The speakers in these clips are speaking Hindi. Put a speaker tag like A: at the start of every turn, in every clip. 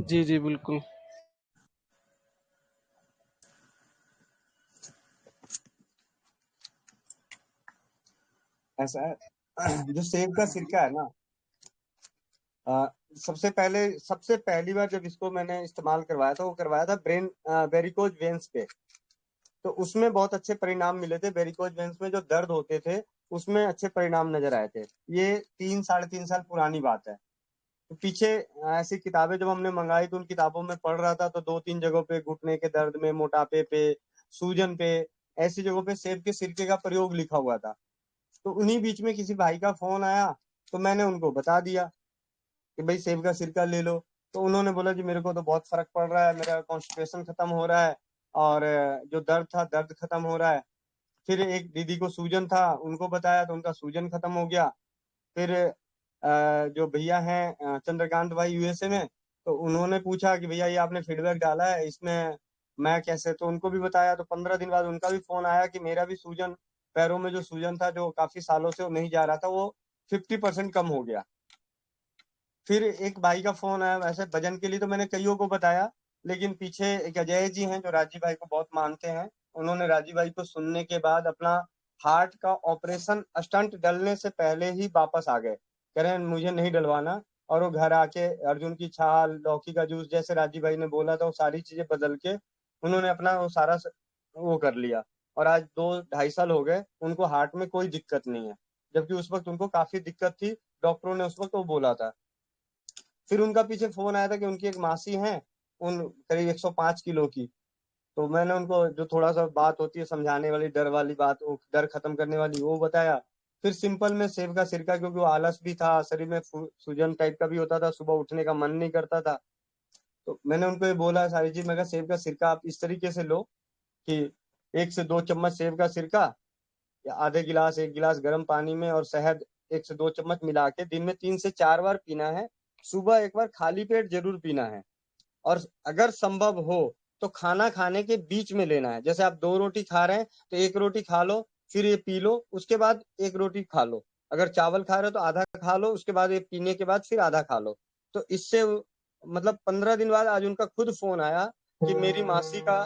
A: जी, जी, बिल्कुल।
B: ऐसा है। जो सेब का सिरका है ना, अ, सबसे पहली बार जब इसको मैंने इस्तेमाल करवाया था, वो करवाया था ब्रेन वेरिकोज वेन्स पे। तो उसमें बहुत अच्छे परिणाम मिले थे। वेरिकोज वेन्स में जो दर्द होते थे, उसमें अच्छे परिणाम नजर आए थे। ये 3 साढ़े 3 साल पुरानी बात है। तो पीछे ऐसी किताबें जब हमने मंगाई, तो उन किताबों में पढ़ रहा था, तो 2-3 जगहों पे घुटने के दर्द में, मोटापे पे, सूजन पे, ऐसी जगहों पे सेब के सिरके का प्रयोग लिखा हुआ था। तो उन्हीं बीच में किसी भाई का फोन आया, तो मैंने उनको बता दिया कि भाई सेब का सिरका ले लो। तो उन्होंने बोला जी मेरे को तो बहुत फर्क पड़ रहा है, मेरा कॉन्स्टिपेशन खत्म हो रहा है, और जो दर्द था दर्द खत्म हो रहा है। फिर एक दीदी को सूजन था, उनको बताया तो उनका सूजन खत्म हो गया। फिर जो भैया हैं चंद्रकांत भाई यूएसए में, तो उन्होंने पूछा कि भैया ये आपने फीडबैक डाला है इसमें, मैं कैसे, तो उनको भी बताया। तो 15 दिन बाद उनका भी फोन आया कि मेरा भी सूजन, पैरों में जो सूजन था जो काफी सालों से वो नहीं जा रहा था, वो 50% कम हो गया। फिर एक भाई का फोन आया, वैसे भजन के लिए तो मैंने कईयों को बताया, लेकिन पीछे एक अजय जी हैं जो राजीव भाई को बहुत मानते हैं। उन्होंने राजीव भाई को सुनने के बाद अपना हार्ट का ऑपरेशन स्टंट डलने से पहले ही वापस आ गए, कह रहे हैं मुझे नहीं डलवाना। और वो घर आके अर्जुन की छाल, लौकी का जूस, जैसे राजीव भाई ने बोला था, वो सारी चीजें बदल के उन्होंने अपना वो सारा वो कर लिया। और आज 2-2.5 साल हो गए, उनको हार्ट में कोई दिक्कत नहीं है, जबकि उस वक्त उनको काफी दिक्कत थी। डॉक्टरों ने उस वक्त वो बोला था। फिर उनका पीछे फोन आया था कि उनकी एक मासी हैं, उन करीब 105 किलो की। तो मैंने उनको जो थोड़ा सा बात होती है समझाने वाली, डर वाली बात, वो डर खत्म करने वाली, वो बताया। फिर सिंपल में सेब का सिरका, क्योंकि वो आलस भी था, शरीर में सूजन टाइप का भी होता था, सुबह उठने का मन नहीं करता था। तो मैंने उनको ये बोला सारी चीज, मैं कहा सेब का सिरका आप इस तरीके से लो कि 1 से 2 चम्मच सेब का सिरका, या आधे गिलास 1 गिलास गर्म पानी में, और शहद 1 से 2 चम्मच मिला के दिन में 3 से 4 बार पीना है। सुबह एक बार खाली पेट जरूर पीना है। और अगर संभव हो तो खाना खाने के बीच में लेना है। जैसे आप 2 रोटी खा रहे हैं, तो 1 रोटी खा लो, फिर ये पी लो, उसके बाद 1 रोटी खा लो। अगर चावल खा रहे हो तो आधा खा लो, उसके बाद ये पीने के बाद फिर आधा खा लो। तो इससे मतलब 15 दिन बाद आज उनका खुद फोन आया कि मेरी मासी का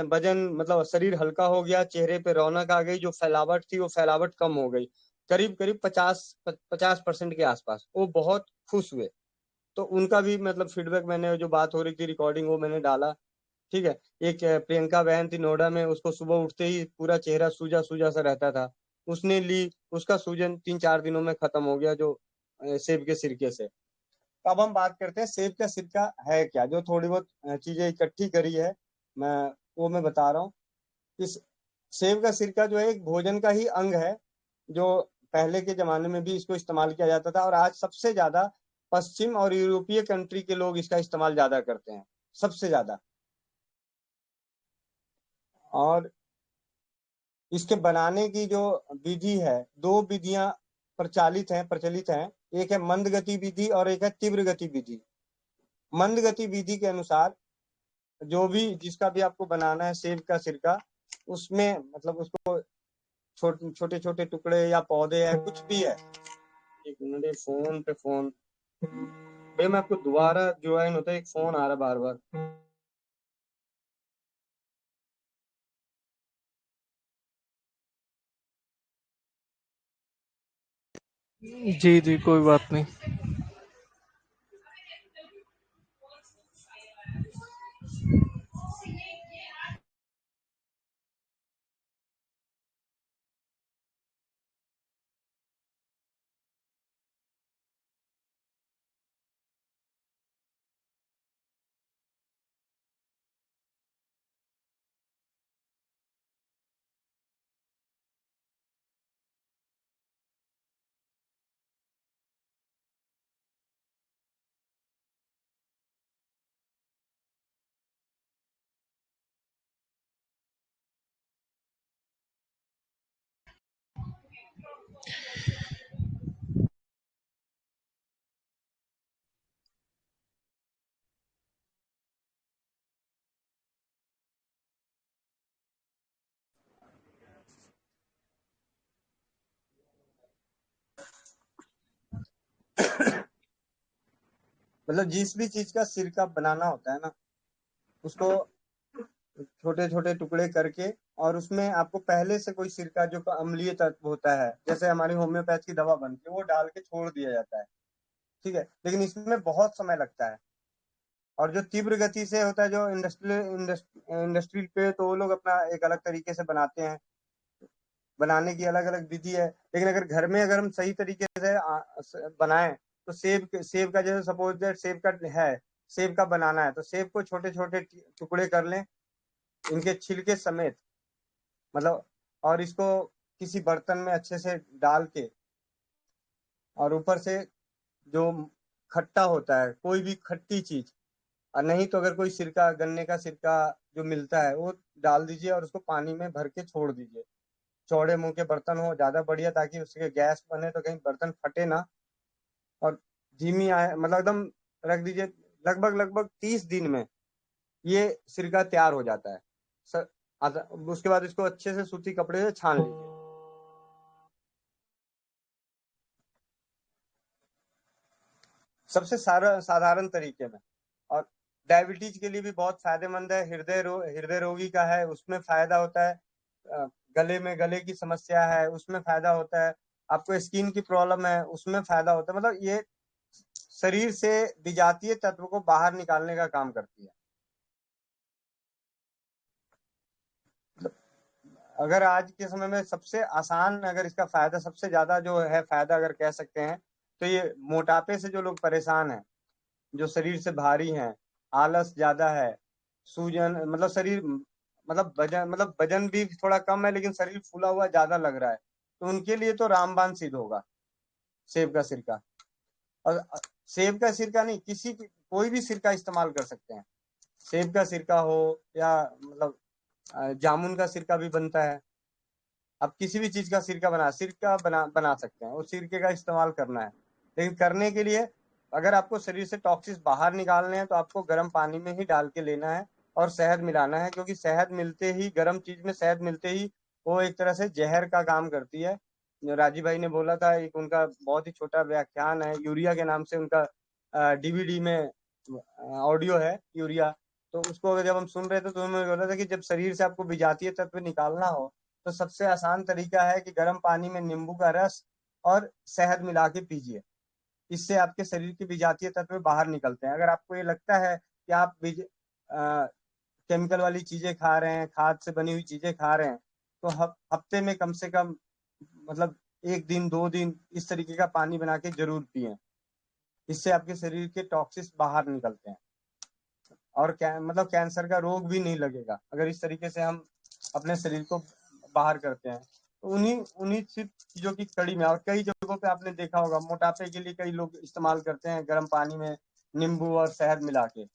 B: वजन, मतलब शरीर हल्का हो गया, चेहरे पे रौनक आ गई, जो फैलावट थी वो फैलावट कम हो गई, करीब करीब 50% के आसपास। वो बहुत खुश हुए। तो उनका भी मतलब फीडबैक, मैंने जो बात हो रही थी रिकॉर्डिंग, वो मैंने डाला। ठीक है। एक प्रियंका बहन थी नोएडा में, उसको सुबह उठते ही पूरा चेहरा सूजा सूजा सा रहता था, उसने ली, उसका सूजन 3-4 दिनों में खत्म हो गया, जो सेब के सिरके से। तो अब हम बात करते हैं सेब का सिरका है क्या। जो थोड़ी बहुत चीजें इकट्ठी करी है, मैं मैं बता रहा हूँ। इस सेब का सिरका जो है एक भोजन का ही अंग है, जो पहले के जमाने में भी इसको इस्तेमाल किया जाता था, और आज सबसे ज्यादा पश्चिम और यूरोपीय कंट्री के लोग इसका इस्तेमाल ज्यादा करते हैं, सबसे ज्यादा। और इसके बनाने की जो विधि है, 2 विधियां प्रचलित हैं। एक है मंद गति विधि और एक है तीव्र गति विधि। मंद गति विधि के अनुसार, जो भी जिसका भी आपको बनाना है सेब का सिरका, उसमें मतलब उसको छोटे छोटे टुकड़े या पौधे है, कुछ भी है। एक मिनट, फोन पे फोन, भाई मैं आपको दोबारा ज्वाइन होता है, एक फोन आ रहा बार बार।
A: जी, जी, कोई बात नहीं।
B: मतलब जिस भी चीज का सिरका बनाना होता है ना, उसको छोटे छोटे टुकड़े करके, और उसमें आपको पहले से कोई सिरका जो अम्लीय तत्व होता है, जैसे हमारी होम्योपैथ की दवा बनती है, वो डाल के छोड़ दिया जाता है। ठीक है, लेकिन इसमें बहुत समय लगता है। और जो तीव्र गति से होता है, जो इंडस्ट्री पे, तो वो लोग अपना एक अलग तरीके से बनाते हैं, बनाने की अलग अलग विधि है। लेकिन अगर घर में अगर हम सही तरीके से बनाएं, तो सेब का जैसे सपोज दैट सेब का है, सेब का बनाना है, तो सेब को छोटे छोटे टुकड़े कर लें, इनके छिलके समेत, मतलब, और इसको किसी बर्तन में अच्छे से डाल के, और ऊपर से जो खट्टा होता है, कोई भी खट्टी चीज, और नहीं तो अगर कोई सिरका, गन्ने का सिरका जो मिलता है, वो डाल दीजिए और उसको पानी में भर के छोड़ दीजिए। चौड़े मुंह के बर्तन हो ज्यादा बढ़िया, ताकि उसके गैस बने तो कहीं बर्तन फटे ना। और धीमी आए, मतलब एकदम रख दीजिए। लगभग लगभग 30 दिन में ये सिरका तैयार हो जाता है। उसके बाद इसको अच्छे से सूती कपड़े से छान लीजिए। सबसे साधारण तरीके में। और डायबिटीज के लिए भी बहुत फायदेमंद है। हृदय रोगी का है, उसमें फायदा होता है। अ, गले की समस्या है, उसमें फायदा होता है। आपको स्किन की प्रॉब्लम है, उसमें फायदा होता है। मतलब ये शरीर से विजातीय तत्व को बाहर निकालने का काम करती है। अगर आज के समय में सबसे आसान, अगर इसका फायदा सबसे ज्यादा जो है, फायदा अगर कह सकते हैं, तो ये मोटापे से जो लोग परेशान हैं, जो शरीर से भारी हैं, आलस ज्यादा है, सूजन, मतलब शरीर, मतलब वजन भी थोड़ा कम है लेकिन शरीर फूला हुआ ज्यादा लग रहा है, तो उनके लिए तो रामबाण सिद्ध होगा सेब का सिरका। और सेब का सिरका नहीं, कोई भी सिरका इस्तेमाल कर सकते हैं। सेब का सिरका हो, या मतलब जामुन का सिरका भी बनता है। आप किसी भी चीज का सिरका बना सकते हैं, उस सिरके का इस्तेमाल करना है। लेकिन करने के लिए, अगर आपको शरीर से टॉक्सिस बाहर निकालने हैं, तो आपको गर्म पानी में ही डाल के लेना है, और शहद मिलाना है, क्योंकि शहद मिलते ही, गर्म चीज में शहद मिलते ही, वो एक तरह से जहर का काम करती है। जो राजीव भाई ने बोला था, एक उनका बहुत ही छोटा व्याख्यान है, यूरिया के नाम से उनका डीवीडी में ऑडियो है, यूरिया। तो उसको जब हम सुन रहे थे, तो उन्होंने बोला था कि जब शरीर से आपको विजातीय तत्व निकालना हो, तो सबसे आसान तरीका है कि गर्म पानी में नींबू का रस और शहद मिला के पीजिए। इससे आपके शरीर के विजातीय तत्व बाहर निकलते हैं। अगर आपको ये लगता है कि आप केमिकल वाली चीजें खा रहे हैं, खाद से बनी हुई चीजें खा रहे हैं, तो हफ्ते में कम से कम, मतलब 1 दिन 2 दिन इस तरीके का पानी बना के जरूर पिए। इससे आपके शरीर के टॉक्सिस बाहर निकलते हैं, और मतलब कैंसर का रोग भी नहीं लगेगा, अगर इस तरीके से हम अपने शरीर को बाहर करते हैं। तो उन्हीं उन्हीं सिर्फ चीजों की कड़ी में, और कई जगहों पे आपने देखा होगा, मोटापे के लिए कई लोग इस्तेमाल करते हैं गर्म पानी में नींबू और शहद मिला के।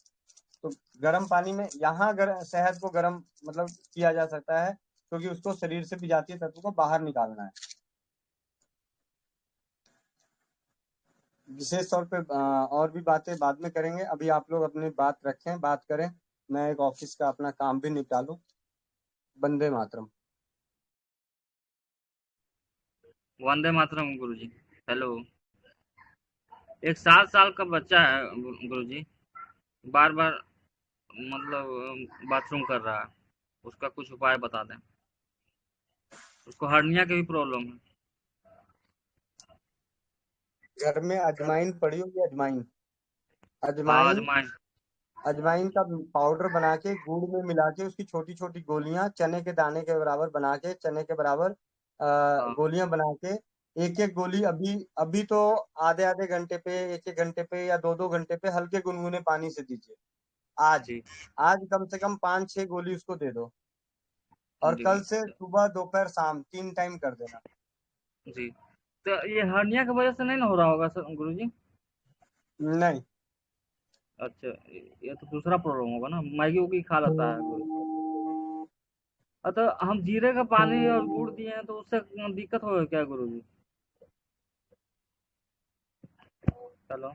B: तो गर्म पानी में यहाँ शहद को गर्म, मतलब किया जा सकता है, क्योंकि उसको शरीर से विजातीय तत्व को बाहर निकालना है। विशेष तौर पे और भी बातें बाद में करेंगे, अभी आप लोग अपनी बात रखें, बात करें। मैं एक ऑफिस का अपना काम भी निपटा लूं। वंदे मातरम।
C: वंदे मातरम गुरुजी। हेलो। एक 7 साल का बच्चा है गुरुजी, बार बार मतलब बाथरूम कर रहा है, उसका कुछ उपाय बता दें। उसको हर्निया की भी प्रॉब्लम है।
B: घर में अजवाइन पड़ी होगी, अजवाइन।
C: हाँ,
B: अजवाइन
C: अजमाइन।
B: अजवाइन का पाउडर बना के गुड़ में मिला के, उसकी छोटी छोटी गोलियां चने के दाने के बराबर बना के, चने के बराबर
C: हाँ
B: गोलियां बना के, एक एक गोली अभी अभी तो आधे आधे घंटे पे, एक एक घंटे पे, या 2 2 घंटे पे हल्के गुनगुने पानी से दीजिए। आज
C: जी।
B: आज कम से कम 5 6 गोली उसको दे दो। और
C: जी
B: कल से सुबह दोपहर शाम 3 टाइम कर देना।
C: जी। तो ये हर्निया की वजह से नहीं ना हो रहा होगा सर गुरुजी?
B: नहीं।
C: अच्छा, ये तो दूसरा प्रॉब्लम होगा ना, मैगी उगी खा लेता है कोई। अतः हम जीरे का पानी और गुड़ दिए हैं, तो उससे दिक्कत होगा क्या गुरुजी? हेलो।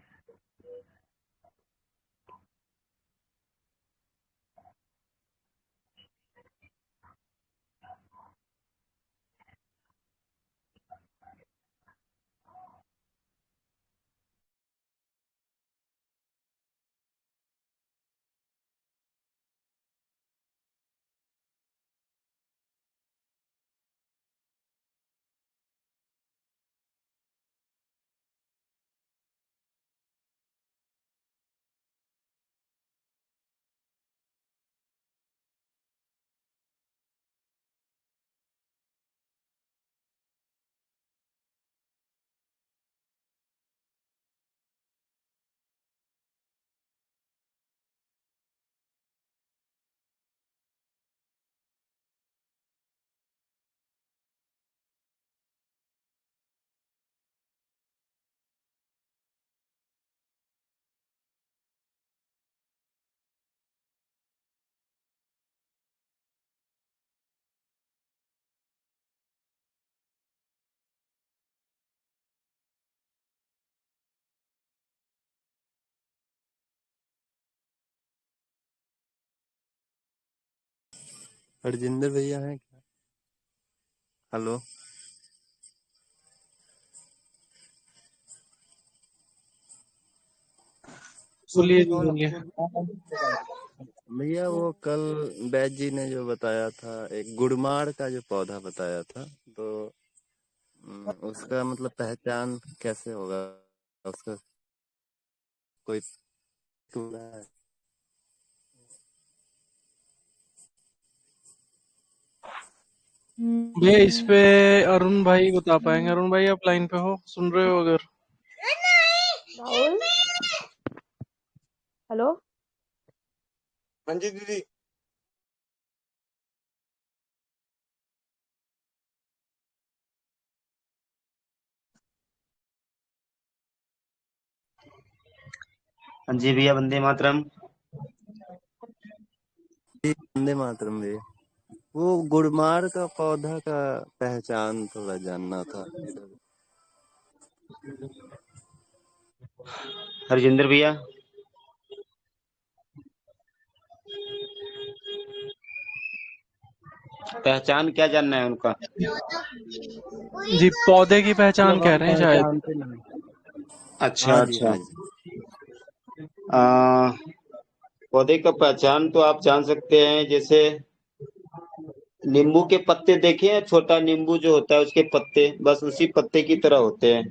D: हरजिंदर भैया हैं क्या? हेलो।
A: बोलिए जी
B: कौन
A: बोलिए।
D: भैया वो कल बैज जी ने जो बताया था, एक गुड़मार का जो पौधा बताया था, तो उसका मतलब पहचान कैसे होगा? उसका कोई टूल है?
A: भैया इस पे अरुण भाई बता पाएंगे। अरुण भाई आप लाइन पे हो, सुन रहे हो अगर?
E: राहुल, हेलो।
B: हाँ जी दीदी।
F: हाँ जी भैया, वंदे मातरम।
D: जी, वंदे मातरम भैया। वो गुड़मार का पौधा का पहचान थोड़ा जानना था इधर।
F: हरजिंदर भैया, पहचान क्या जानना है उनका?
A: जी पौधे की पहचान
D: मतलब
A: कह
D: हम
A: रहे हैं शायद।
D: पहचानते नहीं।
F: अच्छा
D: हाँ जी,
F: अच्छा।
D: हाँ जी।
F: आ, पौधे का पहचान तो आप जान सकते हैं, जैसे नींबू के पत्ते देखे हैं, छोटा नींबू जो होता है उसके पत्ते बस उसी पत्ते की तरह होते हैं।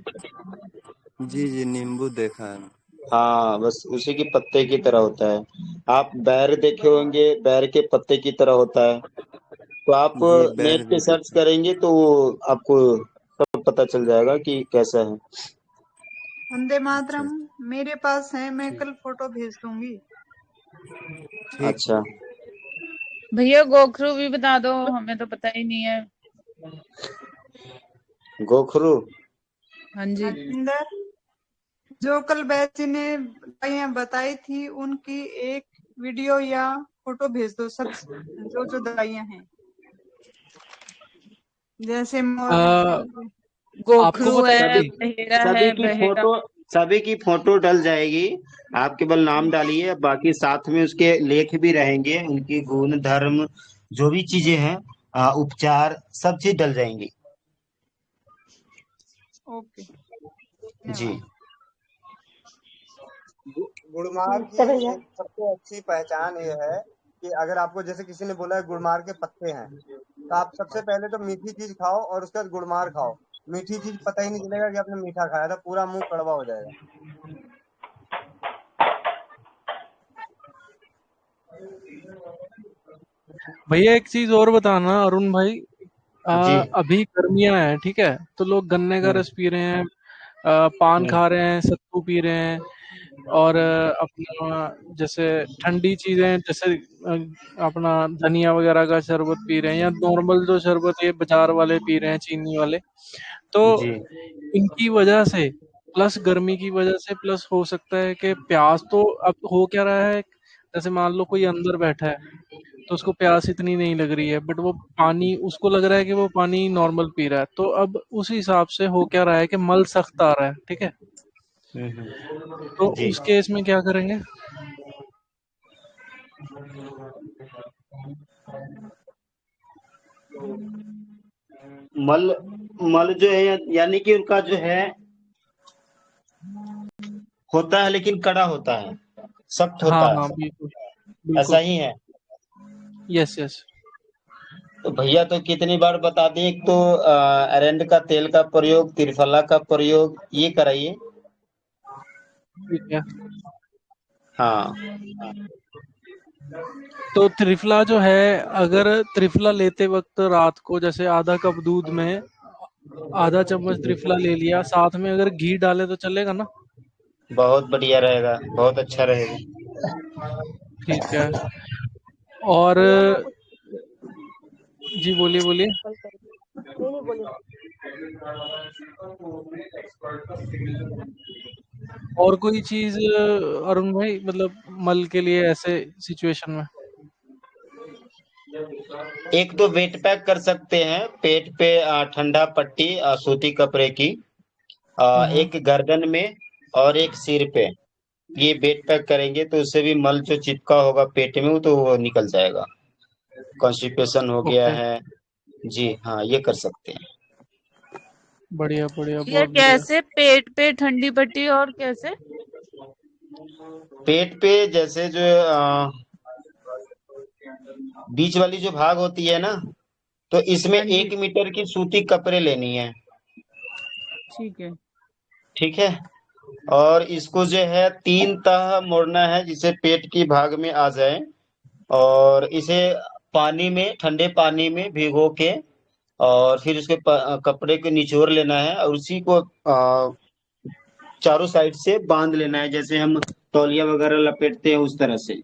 D: जी जी, नींबू देखा है।
F: हाँ, बस उसी के पत्ते की तरह होता है। आप बैर देखे होंगे, बैर के पत्ते की तरह होता है। तो आप
D: जी,
F: नेट
D: बैर
F: पे
D: भी
F: सर्च
D: देखा।
F: करेंगे तो आपको सब पता चल जाएगा कि कैसा है।
E: वंदे
D: अच्छा,
E: मातरम। मेरे पास है, मैं
D: ठीक
E: कल फोटो भेज दूंगी।
D: ठीक
F: अच्छा,
D: ठीक।
G: भैया गोखरू भी बता दो, हमें तो पता ही नहीं है।
F: गोखरू।
G: हाँ जी।
E: हरजिंदर, जो कल बैच ने दवाइयाँ बताई थी उनकी एक वीडियो या फोटो भेज दो। सब जो जो दवाइयाँ हैं, जैसे
A: आ, आपको
G: गोखरू
A: पता है
G: है,
F: सभी
A: कि
G: बहेरा है,
F: सभी की
G: बहेरा।
F: फोटो सभी की फोटो डल जाएगी। आप केवल नाम डालिए, बाकी साथ में उसके लेख भी रहेंगे, उनकी गुण धर्म जो भी चीजें हैं, उपचार, सब चीज डल जाएंगी।
E: ओके,
F: जी
E: धन्यवाद।
B: गुड़मार की
E: नमस्ते भैया।
B: एक सबसे अच्छी पहचान ये है कि अगर आपको जैसे किसी ने बोला है गुड़मार के पत्ते हैं, तो आप सबसे पहले तो मीठी चीज खाओ और उसके बाद गुड़मार खाओ। मीठी चीज पता ही नहीं चलेगा कि आपने मीठा खाया था, पूरा मुंह कड़वा हो जाएगा।
A: भैया एक चीज और बताना अरुण भाई।
F: जी।
A: अभी गर्मियां हैं, ठीक है, तो लोग गन्ने का
F: हम्म,
A: रस पी रहे हैं, पान
F: हम्म,
A: खा रहे हैं, सत्तू पी रहे हैं, और अपना जैसे ठंडी चीजें जैसे अपना धनिया वगैरह का शरबत पी रहे हैं, या नॉर्मल जो शरबत ये बाजार वाले पी रहे हैं चीनी वाले। तो
F: जी।
A: इनकी वजह से, प्लस गर्मी की वजह से, प्लस हो सकता है कि प्यास तो अब हो क्या रहा है, जैसे मान लो कोई अंदर बैठा है तो उसको प्यास इतनी नहीं लग रही है, बट वो पानी उसको लग रहा है कि वो पानी नॉर्मल पी रहा है, तो अब उस हिसाब से हो क्या रहा है कि मल सख्त आ रहा है, ठीक है। तो
F: जी।
A: उस केस में क्या करेंगे?
F: मल मल जो है, यानी कि उनका जो है होता है, लेकिन कड़ा होता है, सख्त
A: हाँ
F: होता
A: हाँ
F: है।
A: बिल्कुल
F: ऐसा
A: बिल्कुल।
F: ही है।
A: Yes yes.
F: तो भैया तो कितनी बार बता दें, एक तो अरेंड का तेल का प्रयोग, त्रिफला का प्रयोग, ये कराइए।
A: ठीक है।
F: हाँ।
A: तो त्रिफला जो है, अगर त्रिफला लेते वक्त रात को जैसे आधा कप दूध में आधा चम्मच त्रिफला ले लिया, साथ में अगर घी डाले तो चलेगा ना?
F: बहुत बढ़िया रहेगा, बहुत अच्छा रहेगा।
A: ठीक है। और
E: भैया मैं कुछ
A: जी बोलिए बोलिए।
E: कल कर नहीं नहीं बोलिए।
A: और कोई चीज अरुण भाई, मतलब मल के लिए ऐसे सिचुएशन में?
F: एक तो वेट पैक कर सकते हैं पेट पे, ठंडा पट्टी, सूती कपड़े की,
A: हम्म।
F: एक गर्दन में और एक सिर पे। ये वेट पैक करेंगे तो उससे भी मल जो चिपका होगा पेट में वो तो वो निकल जाएगा। कॉन्स्टिपेशन हो गया
A: ओके,
F: है। जी हाँ, ये कर सकते हैं।
A: बढ़िया बढ़िया,
G: ये
A: बहुत बढ़िया।
G: कैसे? पेट पे ठंडी पट्टी और कैसे?
F: पेट पे जैसे जो बीच वाली जो भाग होती है ना, तो इसमें
G: हाँ जी,
F: 1 मीटर की सूती कपड़े लेनी है।
G: ठीक है।
F: ठीक है। और इसको जो है 3 तह मोड़ना है, जिसे पेट की भाग में आ जाए। और इसे पानी में, ठंडे पानी में भिगो के, और फिर उसके कपड़े को निचोड़ लेना है, और उसी को चारों साइड से बांध लेना है, जैसे हम तौलिया वगैरह लपेटते हैं उस तरह से।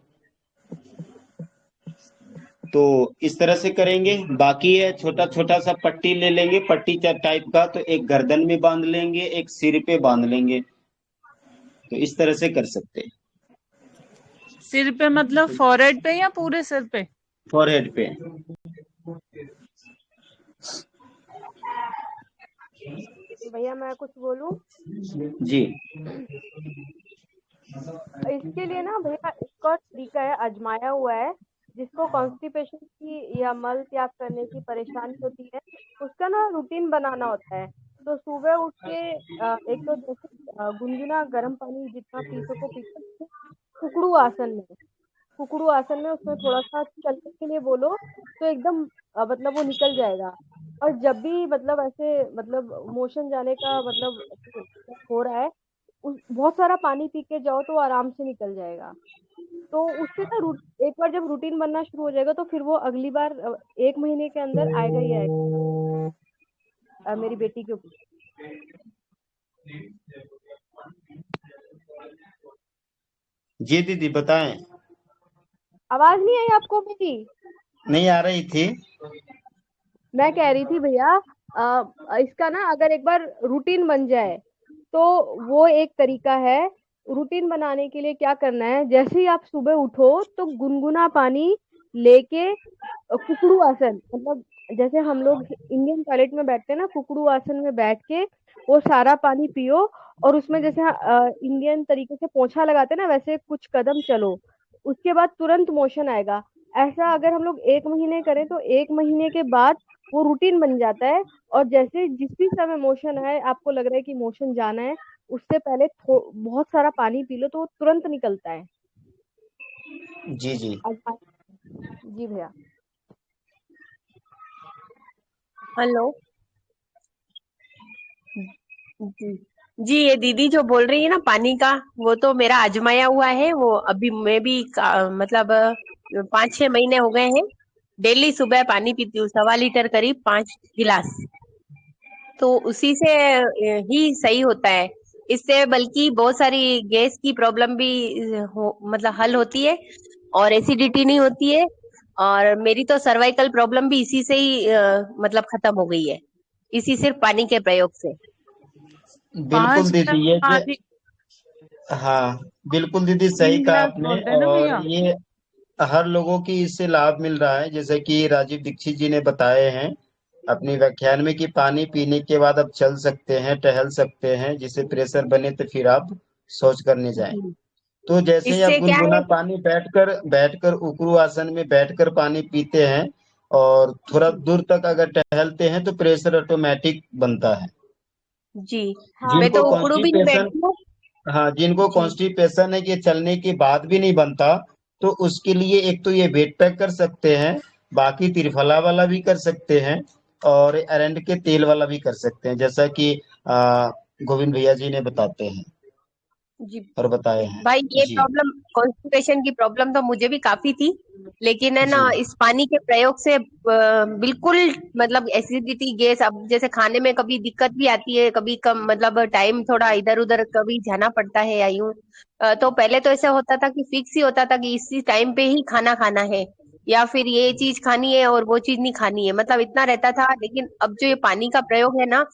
F: तो इस तरह से करेंगे। बाकी है, छोटा छोटा सा पट्टी ले लेंगे, पट्टी टाइप का, तो एक गर्दन में बांध लेंगे, एक सिर पे बांध लेंगे। तो इस तरह से कर सकते हैं।
G: सिर पे मतलब फोrehead पे या पूरे सिर पे?
F: फॉरहेड पे।
H: भैया मैं कुछ बोलूं?
F: जी।
H: इसके लिए ना भैया एक और तरीका है, आजमाया हुआ है। जिसको कॉन्स्टिपेशन की या मल त्याग करने की परेशानी होती है, उसका ना रूटीन बनाना होता है। तो सुबह उठ के एक तो जैसे गुनगुना गर्म पानी जितना पी सको पी सकते, कुकड़ू आसन में, कुकड़ू आसन में उसमें थोड़ा सा चलने के लिए बोलो, तो एकदम मतलब वो निकल जाएगा। और जब भी मतलब ऐसे मतलब मोशन जाने का मतलब हो रहा है, बहुत सारा पानी पी के जाओ तो आराम से निकल जाएगा। तो उससे ना एक बार जब रूटीन बनना शुरू हो जाएगा तो फिर वो अगली बार 1 महीने के अंदर आएगा ही आएगा। मेरी बेटी के ऊपर
F: जी दीदी बताएं।
H: आवाज नहीं आई आपको मेरी?
F: नहीं आ रही थी।
H: मैं कह रही थी भैया, इसका ना अगर एक बार रूटीन बन जाए तो वो एक तरीका है। रूटीन बनाने के लिए क्या करना है, जैसे ही आप सुबह उठो तो गुनगुना पानी लेके कुकड़ू आसन, मतलब जैसे हम लोग इंडियन टॉयलेट में बैठते हैं ना, कुकड़ू आसन में बैठ के वो सारा पानी पियो। और उसमें जैसे इंडियन तरीके से पोंछा लगाते हैं ना, वैसे कुछ कदम चलो, उसके बाद तुरंत मोशन आएगा। ऐसा अगर हम लोग 1 महीने करें तो 1 महीने के बाद वो रूटीन बन जाता है। और जैसे जिस भी समय मोशन आए, आपको लग रहा है कि मोशन जाना है, उससे पहले बहुत सारा पानी पी लो तो वो तुरंत निकलता है।
F: जी जी।
H: जी भैया। हेलो।
I: जी जी, ये दीदी जो बोल रही है ना पानी का, वो तो मेरा आजमाया हुआ है। वो अभी मैं भी मतलब 5-6 महीने हो गए हैं। डेली सुबह पानी पीती हूँ, 1.25 लीटर करीब, 5 गिलास। तो उसी से ही सही होता है। इससे बल्कि बहुत सारी गैस की प्रॉब्लम भी मतलब हल होती है, और एसिडिटी नहीं होती है। और मेरी तो सर्वाइकल प्रॉब्लम भी इसी से ही मतलब खत्म हो गई है, इसी सिर्फ पानी के प्रयोग से।
F: बिल्कुल
G: 5 गिलास
F: दीदी, ये जो,
G: पानी?
F: हाँ बिल्कुल दीदी, सही
G: 3
F: कहा
G: गिलास
F: आपने।
G: बोलते हैं ना
F: और
G: भैया?
F: ये हर लोगों की इससे लाभ मिल रहा है, जैसे कि राजीव दीक्षित जी ने बताए हैं अपने व्याख्यान में कि पानी पीने के बाद आप चल सकते हैं, टहल सकते हैं, जिससे प्रेशर बने तो फिर आप शौच करने जाएं।
I: जी।
F: तो जैसे ही आप
I: इससे क्या
F: गुनगुना
I: है?
F: पानी बैठकर बैठकर उकड़ू आसन में बैठकर पानी पीते हैं, और थोड़ा दूर तक अगर टहलते हैं, तो प्रेशर ऑटोमेटिक बनता है।
I: जी,
H: हाँ
I: मैं
F: जिनको
I: तो उकड़ू भी नहीं
F: कॉन्स्टिपेशन,
I: बैठती हूँ।
F: हाँ जिनको
I: जी
F: कॉन्स्टिपेशन है कि चलने के बाद भी नहीं बनता, तो उसके लिए एक तो ये वेट पैक कर सकते हैं, बाकी त्रिफला वाला भी कर सकते हैं, और अरंड के तेल वाला भी कर सकते हैं, जैसा कि गोविंद भैया जी ने बताते हैं
I: जी
F: और बताए हैं।
I: भाई, ये
F: जी
I: प्रॉब्लम, कॉन्स्टिपेशन की प्रॉब्लम तो मुझे भी काफी थी। लेकिन है ना,
F: जी।
I: इस पानी के प्रयोग से बिल्कुल मतलब एसिडिटी, गैस, अब जैसे खाने में कभी दिक्कत भी आती है, कभी कम मतलब टाइम थोड़ा इधर उधर कभी जाना पड़ता है या यूं, तो पहले तो ऐसा होता था कि फिक्स ही होता था कि इसी टाइम पे ही खाना खाना है, या फिर ये चीज खानी है और वो चीज नहीं खानी है, मतलब इतना रहता था। लेकिन अब जो ये पानी का प्रयोग है ना,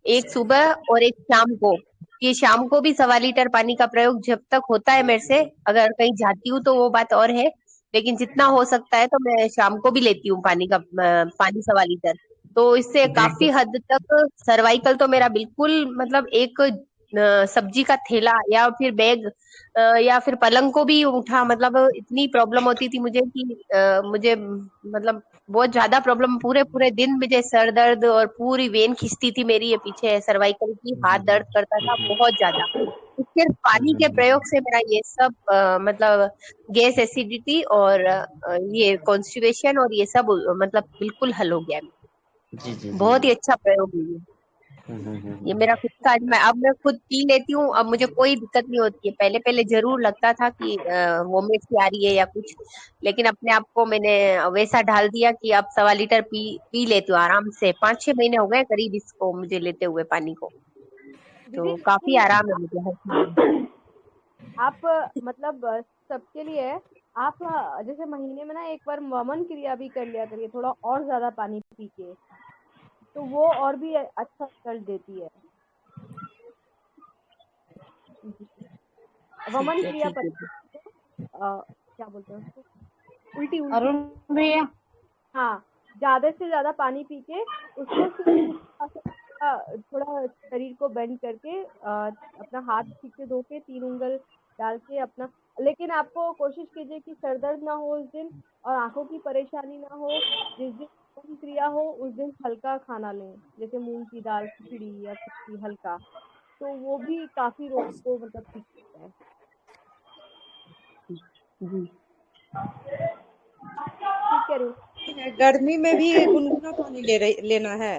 I: एक सुबह और एक शाम को, ये शाम को भी 1.25 लीटर पानी का प्रयोग जब तक होता है मेरे से, अगर कहीं जाती हूँ तो वो बात और है। लेकिन जितना हो सकता है तो मैं शाम को भी लेती हूँ पानी का पानी 1.25 लीटर। तो इससे काफी
F: बिल्कुल।
I: हद तक सर्वाइकल तो मेरा बिल्कुल मतलब एक सब्जी का थैला या फिर बैग या फिर पलंग को भी उठा, मतलब इतनी प्रॉब्लम होती थी मुझे कि मुझे मतलब बहुत ज्यादा प्रॉब्लम, पूरे पूरे दिन मुझे सर दर्द और पूरी वेन खिंचती थी मेरी, ये पीछे सर्वाइकल की, हाथ दर्द करता था बहुत ज्यादा। तो सिर्फ पानी के प्रयोग से मेरा ये सब मतलब गैस एसिडिटी और ये कॉन्स्टिपेशन और ये सब मतलब बिल्कुल हल हो गया।
F: जी जी जी
I: बहुत
F: जी।
I: ही अच्छा प्रयोग है ये। ये मेरा खुद का, अब मैं खुद पी लेती हूँ, अब मुझे कोई दिक्कत नहीं होती है। पहले पहले जरूर लगता था कि वोमिट सी आ रही है या कुछ, लेकिन अपने आप को मैंने वैसा ढाल दिया कि अब 1.25 लीटर पी लेती हूँ आराम से। 5-6 महीने हो गए करीब इसको मुझे लेते हुए पानी को,
H: दीदी
I: तो काफी आराम है मुझे हर चीज में।
H: आप मतलब सबके लिए है, आप जैसे महीने में ना एक बार वमन क्रिया भी कर लिया करिए, थोड़ा और ज्यादा पानी पी के, तो वो और भी अच्छा रिजल्ट देती है। वमन
I: ठीक है
H: क्रिया
I: ठीक है।
H: क्या बोलते हैं उसको, उल्टी उल्टी।
G: अरुण भैया,
H: हाँ, ज्यादा से ज्यादा पानी पी के उसको सिर्फ थोड़ा शरीर को बेंड करके अपना हाथ ठीक से धो के 3 उंगल डाल के अपना, लेकिन आपको कोशिश कीजिए कि सर दर्द ना हो उस दिन और आंखों की परेशानी ना हो। जिस दिन वमन क्रिया हो उस दिन हल्का खाना लें, जैसे मूंग की दाल, खिचड़ी या कुछ भी हल्का, तो वो भी काफी रोग को मतलब ठीक करता है।
I: जी
H: ठीक कह रही हूँ।
E: गर्मी में भी गुनगुना पानी लेना है।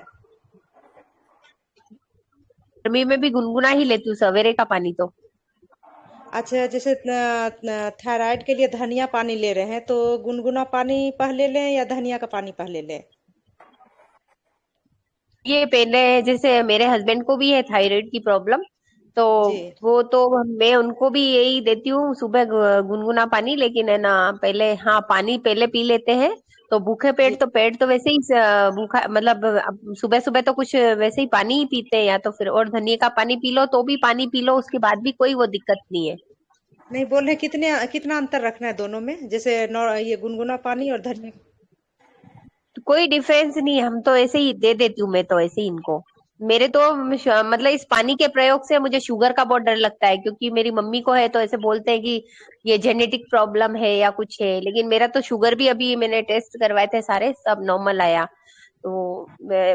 I: गर्मी में भी गुनगुना ही लेती हूँ सवेरे का पानी तो।
E: अच्छा, जैसे थायराइड के लिए धनिया पानी ले रहे हैं तो गुनगुना पानी पहले लें या धनिया का पानी पहले लें?
I: ये पहले, जैसे मेरे हस्बैंड को भी है थायराइड की प्रॉब्लम, तो
E: जी
I: वो तो मैं उनको भी यही देती हूँ सुबह गुनगुना पानी, लेकिन है ना पहले, हाँ पानी पहले पी लेते हैं तो भूखे
E: जी।
I: पेट तो वैसे ही भूखा, मतलब सुबह सुबह तो कुछ वैसे ही पानी ही पीते हैं, या तो फिर और धनिया का पानी पी लो तो भी पानी पी लो, उसके बाद भी कोई वो दिक्कत नहीं है।
E: नहीं, बोल रहे कितना अंतर रखना है दोनों में, जैसे ये गुनगुना पानी और धनिया?
I: तो कोई डिफरेंस नहीं है, हम तो ऐसे ही दे देती हूँ मैं तो ऐसे ही इनको। मेरे तो मतलब इस पानी के प्रयोग से मुझे शुगर का बहुत डर लगता है, क्योंकि मेरी मम्मी को है तो ऐसे बोलते हैं कि ये जेनेटिक प्रॉब्लम है या कुछ है, लेकिन मेरा तो शुगर भी अभी मैंने टेस्ट करवाए थे सारे, सब नॉर्मल आया। तो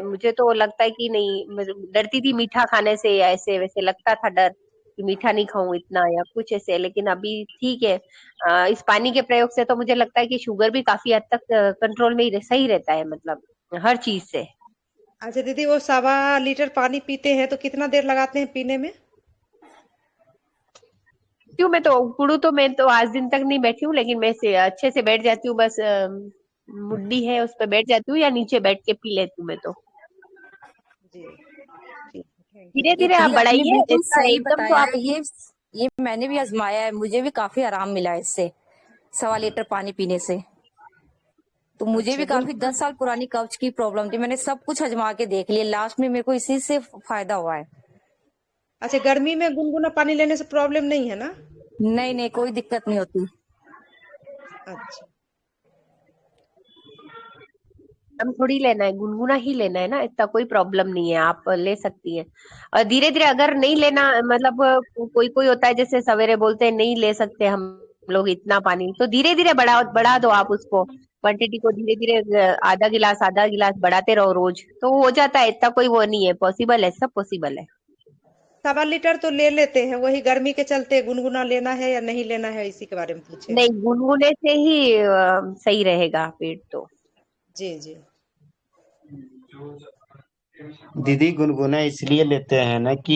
I: मुझे तो लगता है कि नहीं, मैं डरती थी मीठा खाने से या ऐसे वैसे लगता था डर कि मीठा नहीं खाऊं इतना या कुछ ऐसे, लेकिन अभी ठीक है। इस पानी के प्रयोग से तो मुझे लगता है कि शुगर भी काफी हद तक कंट्रोल में ही सही रहता है, मतलब हर चीज से।
E: अच्छा दीदी, वो 1.25 लीटर पानी पीते हैं तो कितना देर लगाते हैं पीने में?
I: क्यों, मैं तो कुड़ू तो मैं तो आज दिन तक नहीं बैठी हूँ, लेकिन मैं से अच्छे से बैठ जाती हूँ, बस मुड्डी है उस पर बैठ जाती हूँ या नीचे बैठ के पी लेती हूँ मैं तो।
E: जी ठीक है, थैंक यू
I: धीरे
E: दीदी।
I: धीरे आप
J: दीदी आपने
I: बढ़ाइए,
J: बिल्कुल
I: ऐसा
J: सही
I: एकदम तो
J: बताया
I: आप।
J: है। ये मैंने भी आजमाया है, मुझे भी काफी आराम मिला है इससे, 1.25 लीटर पानी पीने से। तो मुझे
E: अच्छा
J: भी काफी 10 साल पुरानी कब्ज की प्रॉब्लम थी, मैंने सब कुछ आजमा के देख लिया, लास्ट में मेरे को इसी से फायदा हुआ है।
E: अच्छा, गर्मी में गुनगुना पानी लेने से प्रॉब्लम नहीं है ना?
J: नहीं नहीं, कोई दिक्कत नहीं होती।
E: अच्छा
I: हम थोड़ी लेना है, गुनगुना ही लेना है ना, इतना कोई प्रॉब्लम नहीं है, आप ले सकती हैं। और धीरे धीरे अगर नहीं लेना, मतलब कोई कोई होता है जैसे सवेरे बोलते हैं नहीं ले सकते हम लोग इतना पानी, तो धीरे धीरे बढ़ा दो आप उसको, क्वांटिटी को धीरे धीरे आधा गिलास बढ़ाते रहो रोज, तो वो हो जाता है, इतना कोई वो नहीं है, पॉसिबल है, सब पॉसिबल है।
E: 1.25 लीटर तो ले लेते हैं, वही गर्मी के चलते गुनगुना लेना है या नहीं लेना है, इसी के बारे में पूछे।
I: नहीं, गुनगुने से ही सही रहेगा पेट तो।
E: जी जी।
F: दीदी गुनगुना इसलिए लेते हैं ना कि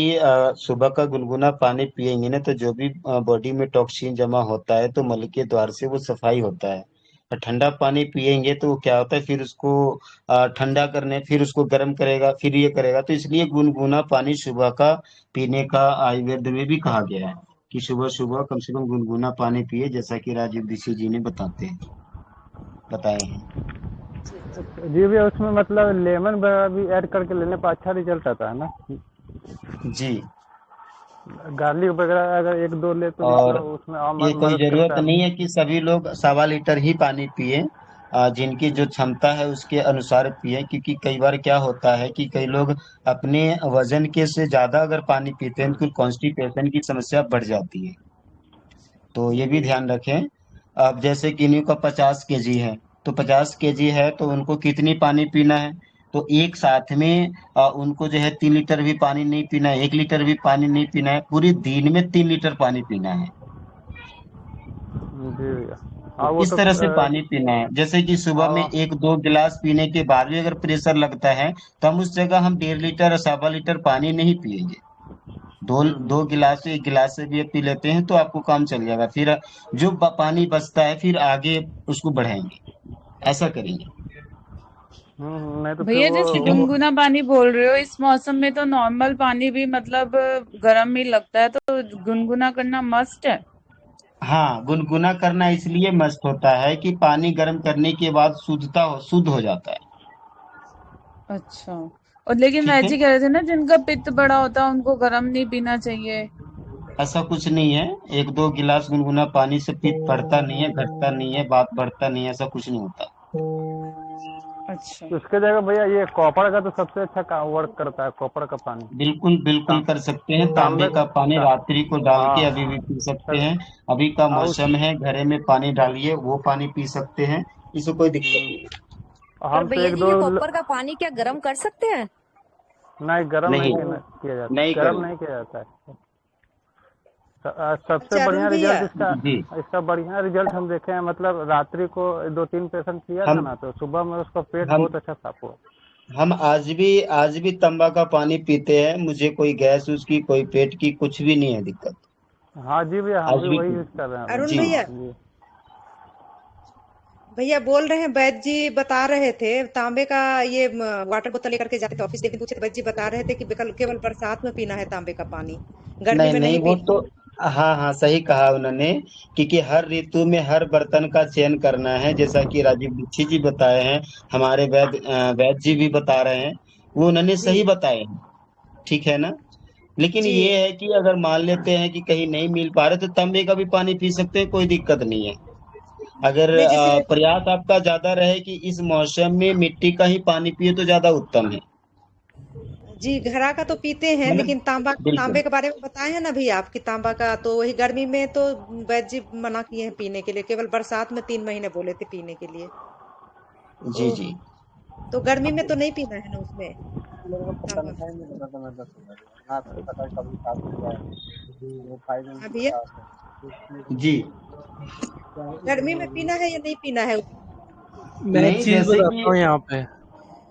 F: सुबह का गुनगुना पानी पियेंगे ना तो जो भी बॉडी में टॉक्सिन जमा होता है तो मल के द्वार से वो सफाई होता है। और ठंडा पानी पियेंगे तो वो क्या होता है, फिर उसको ठंडा करने, फिर उसको गर्म करेगा, फिर ये करेगा। तो इसलिए गुनगुना पानी सुबह का पीने का आयुर्वेद में भी कहा गया है कि सुबह सुबह कम से कम गुनगुना पानी पिए, जैसा कि राजीव ऋषि जी ने बताए हैं।
E: जी जी।
A: जी भैया, उसमें मतलब लेमन वगैरह भी ऐड करके लेने पर अच्छा रिजल्ट आता है ना?
F: जी।
A: गार्लिक वगैरह अगर 1-2 ले तो
F: और
A: मतलब उसमें और
F: ये कोई
A: मदद
F: जरूरत
A: करता है।
F: नहीं है कि सभी लोग 1.25 लीटर ही पानी पिए। जिनकी जो क्षमता है उसके अनुसार पिए, क्योंकि कई बार क्या होता है कि कई लोग अपने वजन के से ज्यादा अगर पानी पीते हैं तो कॉन्स्टिपेशन की समस्या बढ़ जाती है। तो ये भी ध्यान रखें। अब जैसे किन्हीं का 50 kg है, तो 50 kg है तो उनको कितनी पानी पीना है? तो एक साथ में उनको जो है 3 लीटर भी पानी नहीं पीना है, 1 लीटर भी पानी नहीं पीना है, पूरे दिन में 3 लीटर पानी पीना है।
K: जी भैया। हाँ
F: तो
K: वो
F: इस
K: तो
F: तरह से पानी पीना है। जैसे कि सुबह में
K: हाँ
F: 1-2 गिलास पीने के बाद भी अगर प्रेशर लगता है तो हम उस जगह हम 1.5 लीटर और 1.25 लीटर पानी नहीं पिएंगे। दो
K: हम्म।
F: 2 गिलास से 1 गिलास से भी पी लेते हैं तो आपको काम चल जाएगा। फिर जो पानी बचता है फिर आगे उसको बढ़ाएंगे, ऐसा करेंगे।
K: नहीं तो फिर
G: भैया
K: वो
G: जैसे
F: ठीक है।
G: गुनगुना पानी बोल रहे हो, इस मौसम में तो नॉर्मल पानी भी मतलब गर्म ही लगता है, तो गुनगुना करना मस्ट है।
F: हाँ, गुनगुना करना इसलिए मस्त होता है कि पानी गर्म करने के बाद शुद्ध हो जाता है।
G: अच्छा। और लेकिन
F: ठीक
G: वैज
F: है,
G: जी कह रहे थे ना, जिनका पित्त बड़ा होता है उनको गर्म नहीं पीना चाहिए।
F: ऐसा कुछ नहीं है। 1-2 गिलास गुनगुना पानी से पित्त बढ़ता नहीं है, घटता नहीं है, बात बढ़ता नहीं है, ऐसा कुछ नहीं होता।
G: अच्छा।
K: उसके जगह भैया ये कॉपर का तो सबसे अच्छा काम वर्क करता है, कॉपर का पानी।
F: बिल्कुल बिल्कुल
K: ता,
F: कर सकते हैं। तांबे
K: तांबे
F: का पानी
K: ता,
F: रात्रि को डाल के
K: हाँ
F: अभी भी पी सकते
K: सर।
F: हैं। अभी का
K: हाँ उस
F: मौसम है, घड़े में पानी डालिए, वो पानी पी सकते हैं। इससे कोई दिक्कत
K: हम्म,
F: नहीं है।
J: पर
K: हम तो
J: भैया
K: एक
J: जी,
K: दो
J: ये कॉपर का पानी क्या गर्म कर सकते हैं?
K: नहीं गरम नहीं
F: नहीं,
K: किया जाता,
F: नहीं
K: गरम
F: करेंगे।
K: नहीं किया जाता है। सबसे
E: अच्छा
K: बढ़िया
E: अरुण भैया,
K: रिजल्ट इसका
F: जी,
K: इसका बढ़िया रिजल्ट हम देखे हैं। मतलब रात्रि को 2-3 पेशेंट किया था
F: हम
K: ना, तो सुबह में उसका पेट
F: हम
K: बहुत अच्छा साफ हुआ।
F: हम आज भी तांबा का पानी पीते हैं। मुझे कोई गैस उसकी, कोई पेट की कुछ भी नहीं है दिक्कत।
K: हाँ जी भैया, हम
F: आज
K: भी
F: भी
K: वही यूज
F: पीते
K: कर रहे हैं
E: अरुण
K: अभी।
F: जी।
E: भैया,
K: जी
E: भैया बोल रहे हैं, वैद्य जी बता रहे थे तांबे का ये वाटर बोतल लेकर के जाते थे ऑफिस, लेकिन पूछे तो वैद्य जी बता रहे थे कि केवल बरसात में पीना है तांबे का पानी, गर्मी
F: नहीं
E: में
F: नहीं,
E: नहीं
F: वो
E: पीना।
F: तो हाँ हाँ सही कहा उन्होंने। क्योंकि हर ऋतु में हर बर्तन का चयन करना है, जैसा कि राजीव दीक्षित जी बताए हैं, हमारे वैद्य जी भी बता रहे हैं, वो उन्होंने
E: जी
F: सही बताए हैं। ठीक है ना। लेकिन
E: जी
F: ये है कि अगर मान लेते हैं कि कहीं नहीं मिल पा रहे तो तांबे का भी पानी पी सकते हैं, कोई दिक्कत नहीं है। अगर
E: नहीं, जैसे
F: प्रयास आपका ज्यादा रहे कि इस मौसम में मिट्टी का ही पानी पिए तो ज्यादा उत्तम है।
E: जी घड़ा का तो पीते हैं,
F: है ना।
E: लेकिन तांबे
F: बिल्कुल।
E: के बारे में बताए हैं ना भैया आपकी, तांबा का तो वही गर्मी में तो वैद्य जी मना किए हैं पीने के लिए, केवल बरसात में 3 महीने बोले थे पीने के लिए।
F: जी
E: तो
F: जी।
E: तो गर्मी में तो नहीं पीना है ना उसमें
B: लोगों को पता
E: तांबा।
B: नहीं नहीं पता, तो मैं बस ना आपको पता है कभी साफ हो जाए, वो फाइल
E: हाँ
B: उनकी
E: भैया,
B: खराब है, तो इसलिए
F: जी।
B: क्या है कि
E: गर्मी में
B: जो
E: पीना है या नहीं पीना है?
A: मैं एक
F: नहीं,
A: चीज
F: जैसे कि
A: बताता हूँ यहाँ पे।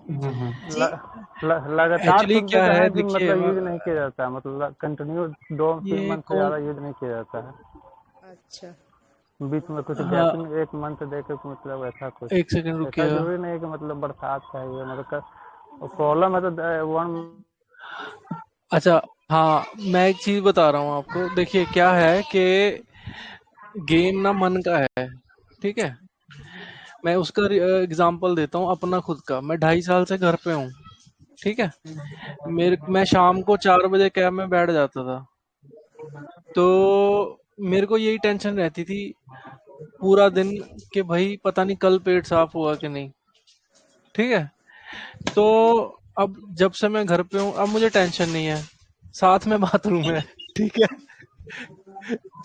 E: जी
K: लगातार
A: एक्चुअली
K: सुनते
A: क्या
K: तो
A: है,
K: हैं कि
A: देखिए
K: मतलब यूज नहीं किया जाता है, मतलब कंटिन्यू 2-3
A: ये
K: मंथ से
A: कौन,
K: ज्यादा यूज नहीं किया जाता है।
E: अच्छा
K: बीच में कुछ
A: हाँ,
K: गैपिंग 1 मंथ दे के, मतलब ऐसा कुछ।
A: एक सेकंड
K: ऐसा
A: रुकिएगा।
K: जरूरी नहीं है कि मतलब बरसात का ही है, मतलब प्रॉब्लम है तो 1।
A: अच्छा, हाँ, मैं एक चीज बता रहा हूँ आपको। देखिए क्या है कि गेम ना मन का है, ठीक है। मैं उसका एग्जांपल देता हूँ अपना खुद का। मैं 2.5 साल से घर पे हूँ, ठीक है। मैं शाम को 4 बजे कैब में बैठ जाता था, तो मेरे को यही टेंशन रहती थी पूरा दिन कि भाई पता नहीं कल पेट साफ हुआ कि नहीं, ठीक है। तो अब जब से मैं घर पे हूँ, अब मुझे टेंशन नहीं है। साथ में बाथरूम है, ठीक है,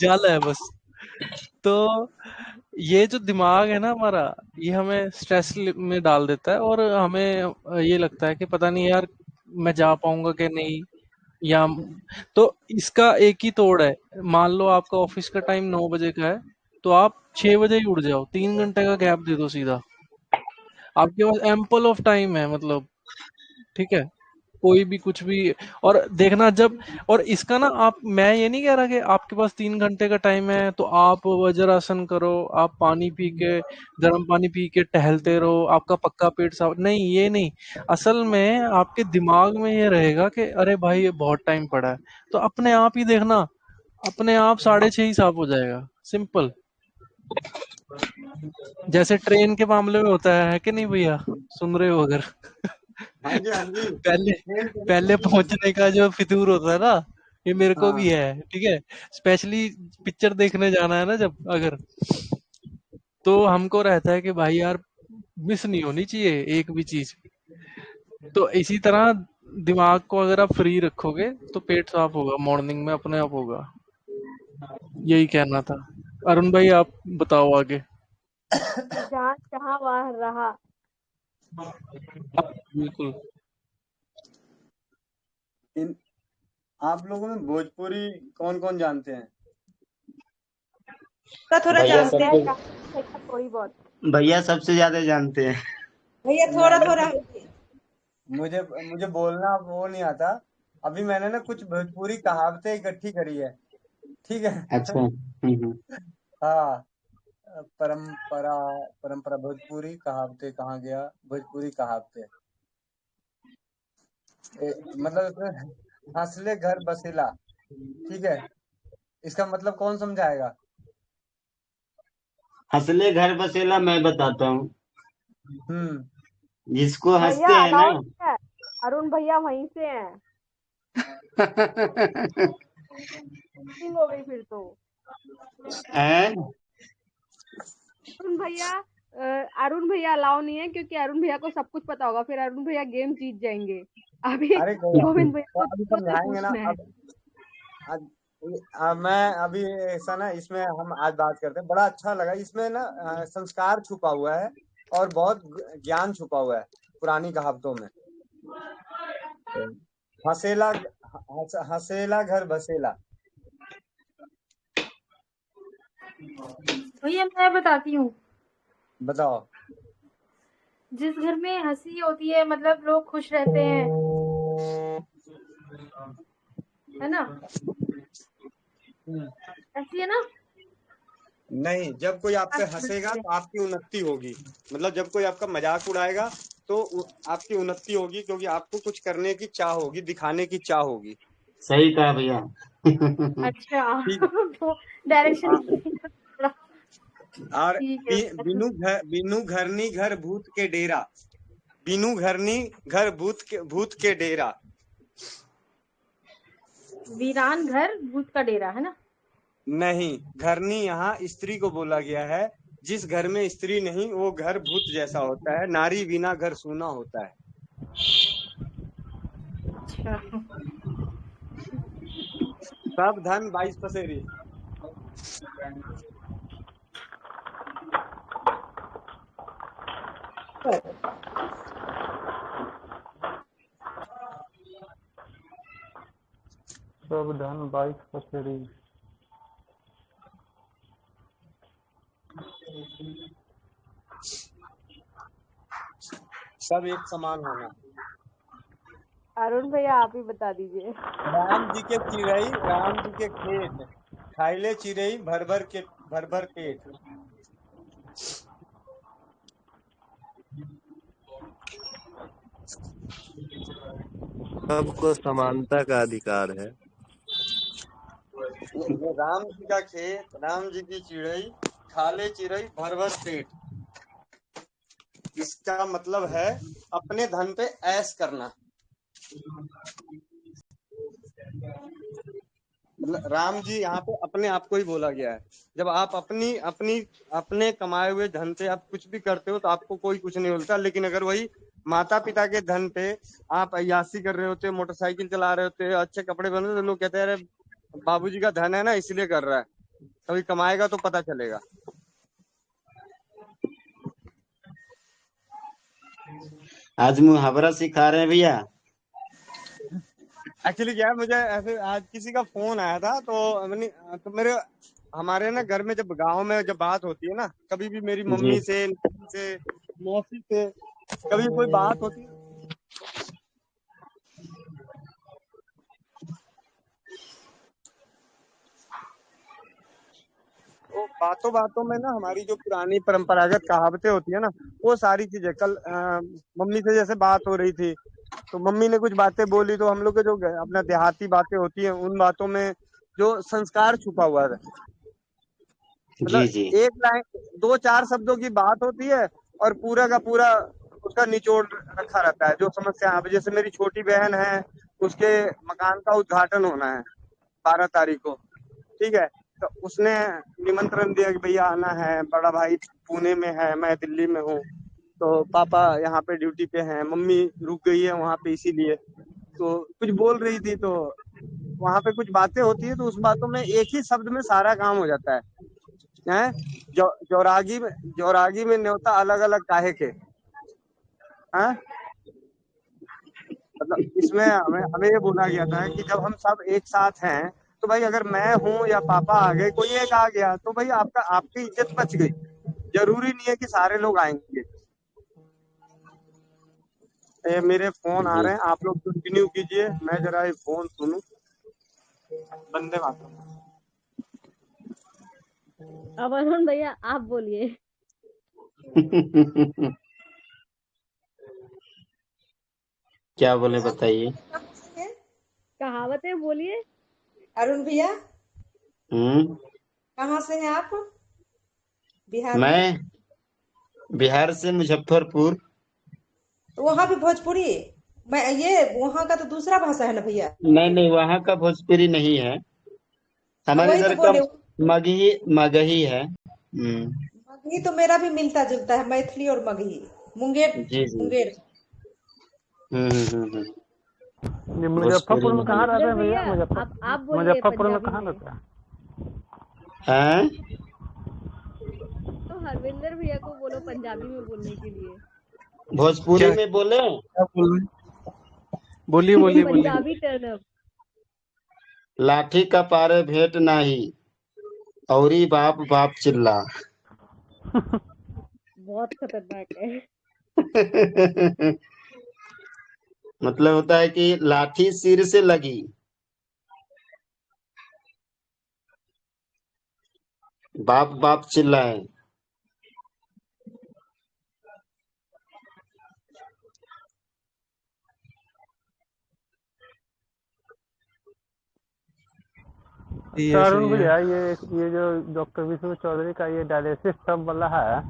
A: जाला है बस। तो ये जो दिमाग है ना हमारा, ये हमें स्ट्रेस में डाल देता है, और हमें ये लगता है कि पता नहीं यार मैं जा पाऊंगा कि नहीं, या तो इसका एक ही तोड़ है। मान लो आपका ऑफिस का टाइम 9 बजे का है, तो आप 6 बजे ही उठ जाओ, 3 घंटे का गैप दे दो सीधा। आपके पास एम्पल ऑफ टाइम है, मतलब, ठीक है, कोई भी कुछ भी। और देखना जब, और इसका ना, आप, मैं ये नहीं कह रहा कि आपके पास 3 घंटे का टाइम है तो आप वज्रासन करो, आप पानी पी के, गर्म पानी पी के टहलते रहो, आपका पक्का पेट साफ, नहीं, ये नहीं। असल में आपके दिमाग में ये रहेगा कि अरे भाई ये बहुत टाइम पड़ा है, तो अपने आप ही देखना, अपने आप 6:30 ही साफ हो जाएगा, सिंपल। जैसे ट्रेन के मामले में होता है कि नहीं भैया, सुन रहे हो अगर?
B: हाँ जी हाँ जी,
A: पहले
B: ट्रेन कभी
A: पहले
B: छूटती नहीं।
A: पहुंचने का जो फितूर होता है ना, ये मेरे को भी
B: हाँ
A: है, ठीक है। स्पेशली पिक्चर देखने जाना है ना जब, अगर, तो हमको रहता है कि भाई यार मिस नहीं होनी चाहिए एक भी चीज। तो इसी तरह दिमाग को अगर आप फ्री रखोगे तो पेट साफ होगा, मॉर्निंग में अपने आप होगा। यही कहना था। अरुण भाई आप बताओ आगे।
H: जहाँ जहाँ वहाँ रहा।
A: बिल्कुल।
B: आप लोगों में भोजपुरी कौन कौन जानते हैं?
E: थोड़ा
F: भैया
E: जानते हैं।
H: थोड़ी बहुत।
F: भैया सबसे ज्यादा जानते हैं।
E: भैया थोड़ा थोड़ा।
B: मुझे मुझे बोलना वो नहीं आता। अभी मैंने ना कुछ भोजपुरी कहावतें इकट्ठी करी है, ठीक है।
F: अच्छा।
B: हाँ, परंपरा परंपरा भोजपुरी कहावतें कहाँ गया, भोजपुरी कहावतें मतलब इसमें हंसले घर बसेला, ठीक है। इसका मतलब कौन समझाएगा?
F: हंसले घर बसेला मैं बताता हूँ। जिसको
H: भैया
F: हंसते हैं ना
H: अलाउड है, अरुण भैया वहीं से हैं। चीटिंग हो गई फिर तो। अरुण भैया अलाउ नहीं है, क्योंकि अरुण भैया को सब कुछ पता होगा, फिर अरुण भैया गेम जीत जाएंगे। अभी
B: अरे
H: गोविंद भैया
B: तो
H: को
B: अभी
H: तो
B: समझाएंगे ना।
H: पूछना है।
B: मैं अभी ऐसा ना, इसमें हम आज बात करते हैं, बड़ा अच्छा लगा। इसमें ना संस्कार छुपा हुआ है और बहुत ज्ञान छुपा हुआ है पुरानी कहावतों में। हसेला हसेला घर बसेला।
L: भैया मैं बताती हूँ।
B: बताओ।
L: जिस घर में हंसी होती है मतलब लोग खुश रहते हैं, है ना? ऐसी है ना?
B: नहीं, जब कोई आप पे हंसेगा तो आपकी उन्नति होगी। मतलब जब कोई आपका मजाक उड़ाएगा तो आपकी उन्नति होगी, क्योंकि आपको कुछ करने की चाह होगी, दिखाने की चाह होगी।
F: सही कहा भैया।
L: अच्छा
B: ठीक है।
L: तो डायरेक्शन
B: और
L: ठीक है।
B: बिनु घरनी घर भूत के डेरा। बिनु घरनी घर भूत के डेरा।
L: वीरान घर भूत का डेरा, है ना?
B: नहीं, घरनी यहाँ स्त्री को बोला गया है। जिस घर में स्त्री नहीं वो घर भूत जैसा होता है। नारी बिना घर सूना होता है।
L: अच्छा।
B: सब धन 22 पसेरी।
K: सब धन 22 पसेरी।
B: सब एक समान होना।
H: अरुण भैया आप ही बता दीजिए।
B: राम जी के चिड़ई राम जी के खेत, खाइले चिड़ई भर भर पेट।
D: सबको समानता का अधिकार है।
B: राम जी का खेत, राम जी की चिड़ई, खाले चिड़ई भर पेट। इसका मतलब है अपने धन पे ऐश करना। मतलब राम जी यहाँ पे अपने आप को ही बोला गया है। जब आप अपने कमाए हुए धन से आप कुछ भी करते हो तो आपको कोई कुछ नहीं बोलता। लेकिन अगर वही माता पिता के धन पे आप अय्यासी कर रहे होते, मोटरसाइकिल चला रहे होते, अच्छे कपड़े पहन रहे होते, तो लोग कहते हैं अरे बाबूजी का धन है ना इसलिए कर रहा है। कभी कमाएगा तो पता चलेगा।
F: आज मुहावरा सिखा रहे हैं भैया।
B: एक्चुअली क्या है, मुझे ऐसे आज किसी का फोन आया था तो मेरे हमारे ना घर में जब गांव में जब बात होती है ना, कभी भी मेरी मम्मी से मौसी से कभी कोई बात होती है, तो बातों बातों में ना हमारी जो पुरानी परंपरागत कहावतें होती है ना, वो सारी चीजें कल मम्मी से जैसे बात हो रही थी तो मम्मी ने कुछ बातें बोली, तो हम लोग के जो अपना देहाती बातें होती हैं उन बातों में जो संस्कार छुपा हुआ है। मतलब एक लाइन 2-4 शब्दों की बात होती है और पूरा का पूरा उसका निचोड़ रखा रहता है। जो समस्या, अब जैसे मेरी छोटी बहन है, उसके मकान का उद्घाटन होना है 12 तारीख को, ठीक है। तो उसने निमंत्रण दिया कि भैया आना है, बड़ा भाई पुणे में है, मैं दिल्ली में हूँ, तो पापा यहाँ पे ड्यूटी पे हैं, मम्मी रुक गई है वहाँ पे इसीलिए, तो कुछ बोल रही थी, तो वहाँ पे कुछ बातें होती है, तो उस बातों में एक ही शब्द में सारा काम हो जाता है। हैं जौरागी में न्योता अलग अलग काहे के, हैं मतलब इसमें हमें हमें ये बोला गया था कि जब हम सब एक साथ हैं, तो भाई अगर मैं हूँ या पापा आ गए, कोई एक आ गया, तो भाई आपकी इज्जत बच गई। जरूरी नहीं है कि सारे लोग आएंगे। ये मेरे फोन आ
D: जी
B: रहे हैं, आप लोग कंटिन्यू कीजिए, मैं जरा ये फोन सुनूं। बंदे मातरम।
H: अब अरुण भैया आप बोलिए।
F: क्या बोले बताइए।
H: कहावतें बोलिए।
M: अरुण भैया
F: हम्म
M: कहाँ से हैं आप? बिहार में?
F: मैं बिहार से मुजफ्फरपुर।
M: तो वहाँ भी भोजपुरी? मैं ये वहाँ का तो दूसरा भाषा है ना भैया?
F: नहीं नहीं, वहाँ का भोजपुरी नहीं है, हमारे
M: वही तो
F: इधर का
M: बोले,
F: मगही है।
M: मगही तो मेरा भी मिलता जुलता है, मैथिली और मगही, मुंगेर
F: जी जी।
M: मुंगेर।
F: हम्म।
K: ये
F: भोजपुरी
K: मुजफ्फरपुर में कहाँ रहते
H: हरविंदर
K: हैं भैया?
H: भैया आप बोलिए
K: मुजफ्फरपुर में
H: पंजाबी
K: कहाँ
H: में।
K: रहते हैं?
F: हैं?
H: तो हरविंदर भैया को बोलो पंजाबी में बोलने के लिए।
F: भोजपुरी
A: क्या
F: में बोले?
A: क्या बोल रहे हैं? बोलिए बोलिए बोलिए।
H: Punjabi turn up.
F: लाठी का पारे भेंट नाही, औरी बाप बाप चिल्ला।
H: बहुत खतरनाक है।
F: मतलब होता है कि लाठी सिर से लगी, बाप बाप चिल्लाए।
A: ये
K: अच्छा
A: ऐसे
K: अरुण
A: ही है।
K: भैया, ये जो डॉक्टर विष्णु चौधरी का ये डायलिसिस सब वाला है,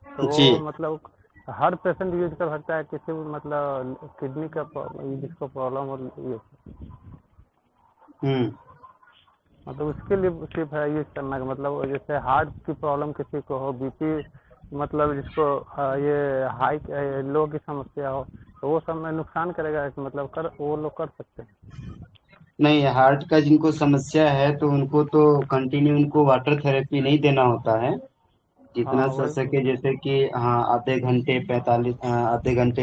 K: तो
F: जी।
K: वो मतलब हर पेशेंट यूज कर सकता है? किसी भी मतलब किडनी का जिसको प्रॉब्लम हो ये,
F: हम्म
K: मतलब उसके लिए सिर्फ है यूज करना का? मतलब जैसे हार्ट की प्रॉब्लम किसी को हो, बीपी, मतलब जिसको ये हाई लो की समस्या हो, तो वो सब में नुकसान करेगा मतलब वो लोग कर सकते हैं?
F: नहीं, हार्ट का जिनको समस्या है तो उनको तो कंटिन्यू उनको वाटर थेरेपी नहीं देना होता है, जितना
K: हाँ
F: सर
K: वही।
F: सके, जैसे कि हाँ आधे घंटे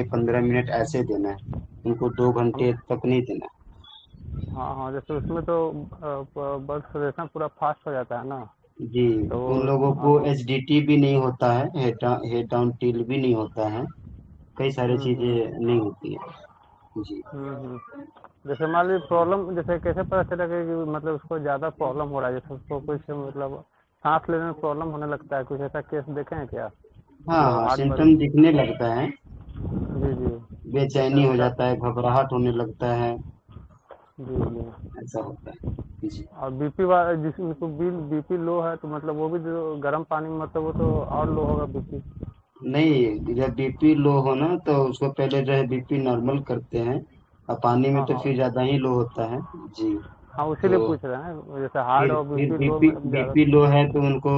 F: 15 मिनट ऐसे देना है, उनको 2 घंटे तक नहीं देना है।
K: हाँ जैसे उसमें तो ब्लड सर्कुलेशन पूरा फास्ट हो जाता है ना,
F: जी।
K: तो
F: उन लोगों
K: हाँ
F: को
K: तो
F: एचडीटी भी नहीं होता है, हेड डाउन टिल भी नहीं होता है, कई सारी
K: हम्म।
F: चीजें नहीं होती है। जी।
K: जैसे मान लीजिए प्रॉब्लम, जैसे कैसे पता चलेगा कि मतलब उसको ज्यादा प्रॉब्लम हो रहा है? जैसे उसको कुछ मतलब सांस लेने में प्रॉब्लम होने लगता है, कुछ ऐसा केस देखे हैं क्या?
F: हाँ
K: मतलब
F: हाँ,
K: हार्ट पर।
F: सिम्टम दिखने लगता है,
K: जी जी। जैसे
F: बेचैनी हो
K: उनका।
F: जाता है, घबराहट होने लगता है,
K: जी जी।
F: ऐसा होता है। जी।
K: और बीपी वाला जिसको बीपी लो है, तो मतलब वो भी जो गर्म पानी में, मतलब वो तो और लो होगा बीपी?
F: नहीं, जब बीपी लो हो ना तो उसको पहले जो है बीपी नॉर्मल करते हैं, और पानी में
K: हाँ
F: तो
K: हाँ
F: फिर ज्यादा ही लो होता है। जी।
K: हाँ, उसी लिए
F: तो
K: पूछ रहे हैं, जैसे हार्ट और
F: फिर
K: बीपी लो
F: बीपी
K: में ज्यादा।
F: बीपी लो है तो उनको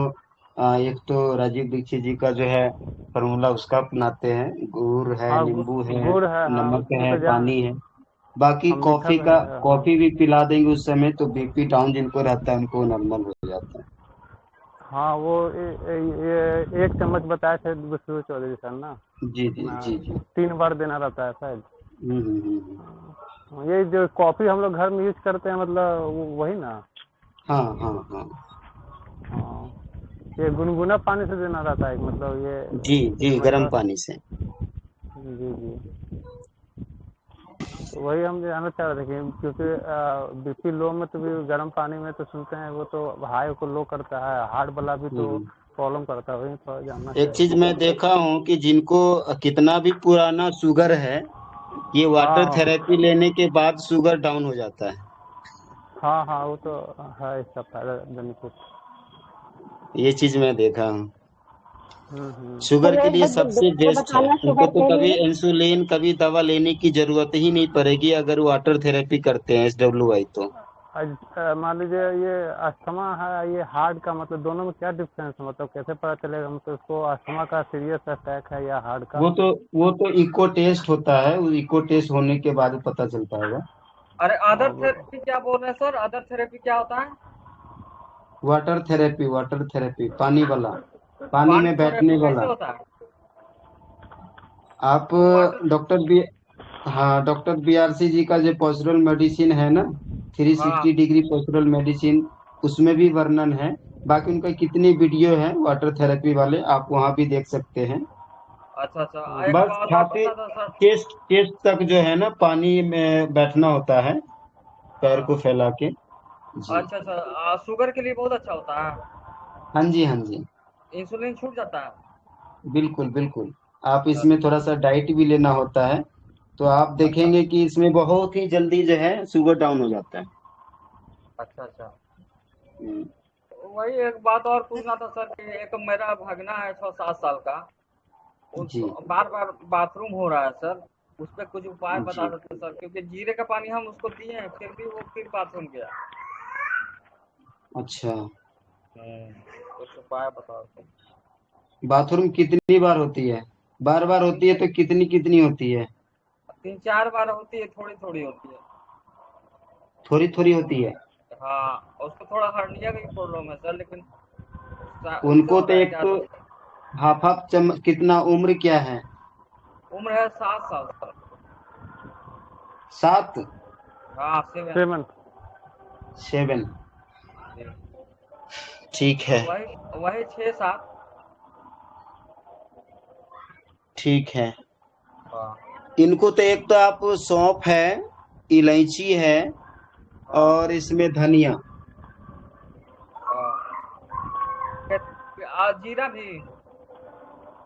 F: एक तो राजीव दीक्षित जी का जो है फॉर्मूला उसका अपनाते हैं, गुड़ है,
K: हाँ
F: नींबू है,
K: गुड़ है, हाँ
F: नमक
K: वो
F: है,
K: तो जान।
F: पानी है। बाकी
K: हाँ मीठा भी है, हाँ।
F: कॉफी भी पिला देंगे उस समय, तो बीपी डाउन जिनको रहता है उनको नॉर्मल हो जाता है।
K: हाँ वो ये 1 चम्मच बताए थे विष्णु चौधरी सर ना,
F: जी जी
K: अपना
F: जी जी।
K: 3 बार देना रहता है शायद।
F: हम्म।
K: ये जो कॉफी हम लोग घर में यूज करते हैं, मतलब वही ना?
F: हाँ हाँ हाँ।
K: हाँ, ये गुनगुना पानी से देना रहता है मतलब
F: जी
K: ये
F: जी, गर्म
K: मतलब।
F: पानी से।
K: जी जी। तो वही हम जानना चाह रहे थे कि क्योंकि बीपी लो में तो भी गर्म पानी में तो सुनते हैं वो तो हाई को लो करता है, हार्ट वाला भी तो
F: हम्म।
K: प्रॉब्लम करता है, वही थोड़ा जानना
F: एक
K: चाह
F: चीज
K: रहे
F: मैं
K: थे।
F: देखा हूँ कि जिनको कितना भी पुराना शुगर है, ये
K: हाँ
F: वाटर
K: हाँ
F: थेरेपी लेने के बाद शुगर डाउन हो जाता है।
K: हाँ हाँ, वो तो है इसका फायदा बेनिफिट।
F: ये चीज मैं देखा हूँ।
I: तो
F: शुगर के
I: एक
F: लिए
I: बात
F: सबसे
I: डॉक्टर
F: बेस्ट है,
I: बताना
F: उनको
I: शुगर
F: तो
I: के
F: कभी
I: लिए।
F: इंसुलिन, कभी दवा लेने की जरूरत ही नहीं पड़ेगी अगर वाटर थेरेपी करते हैं SWI तो।
K: मान लीजिए ये अस्थमा है, ये हार्ट का, मतलब दोनों में क्या डिफरेंस है? मतलब कैसे पता चलेगा मतलब उसको अस्थमा का सीरियस अटैक है या हार्ट का?
F: वो तो इको टेस्ट होता है, वो इको टेस्ट होने के बाद पता चलता होगा।
C: अरे अदर
K: और
C: थेरेपी क्या बोल रहे हैं सर? अदर थेरेपी क्या होता है?
F: वाटर थेरेपी, पानी वाला, पानी
C: पानी
F: में बैठने
C: थेरेपी कैसे
F: वाला।
C: होता है?
F: आप
C: वाटर
F: डॉक्टर बी हाँ, डॉक्टर BRC जी का जो पोस्चरल मेडिसिन है ना,
C: हाँ
F: 360 डिग्री पोस्चरल मेडिसिन, उसमें भी वर्णन है। बाकी उनका कितनी वीडियो है वाटर थेरेपी वाले, आप वहाँ भी देख सकते हैं।
C: अच्छा एक
F: बस
C: बात और
F: छाती
C: बता दो सर।
F: टेस्ट टेस्ट तक जो है ना, पानी में बैठना होता है, पैर
C: हाँ
F: को फैला के। जी,
C: अच्छा शुगर के लिए बहुत अच्छा होता है।
F: हाँ जी, हाँ जी,
C: इंसुलिन छूट जाता है।
F: बिल्कुल बिल्कुल। आप इसमें
C: अच्छा
F: थोड़ा सा डाइट भी लेना होता है, तो आप
C: अच्छा
F: देखेंगे कि इसमें बहुत ही जल्दी जो है शुगर डाउन हो जाता है।
C: अच्छा
F: हम्म,
C: वही एक बात और पूछना था सर कि एक मेरा भगना है 6-7 साल का,
F: जी
C: उसको बार बार बाथरूम हो रहा है सर। उस पर कुछ उपाय बता
F: जी।
C: सकते हैं सर? क्योंकि जीरे का पानी हम उसको दिए हैं, फिर भी वो फिर बाथरूम गया।
F: अच्छा,
C: कुछ उपाय बताओ सर।
F: बाथरूम कितनी बार होती है? बार बार होती है तो कितनी कितनी होती है?
C: 3-4 बार होती है, थोड़ी थोड़ी होती है।
F: थोड़ी थोड़ी होती है।
C: हाँ उसको थोड़ा हर्निया की प्रॉब्लम है सर, लेकिन उससे
F: उनको
C: हो
F: तो
C: रहा है
F: एक
C: क्या?
F: तो हाफ हाफ चम्मच, कितना उम्र क्या है?
C: उम्र है 7 साल सर।
F: 7?
C: हाँ 7।
K: 7।
F: 7, ठीक है,
C: वही वही 6-7।
F: ठीक है।
C: हाँ
F: इनको तो एक तो आप सौंफ है, इलायची है,
C: हाँ
F: और इसमें धनिया।
C: हाँ जीरा भी।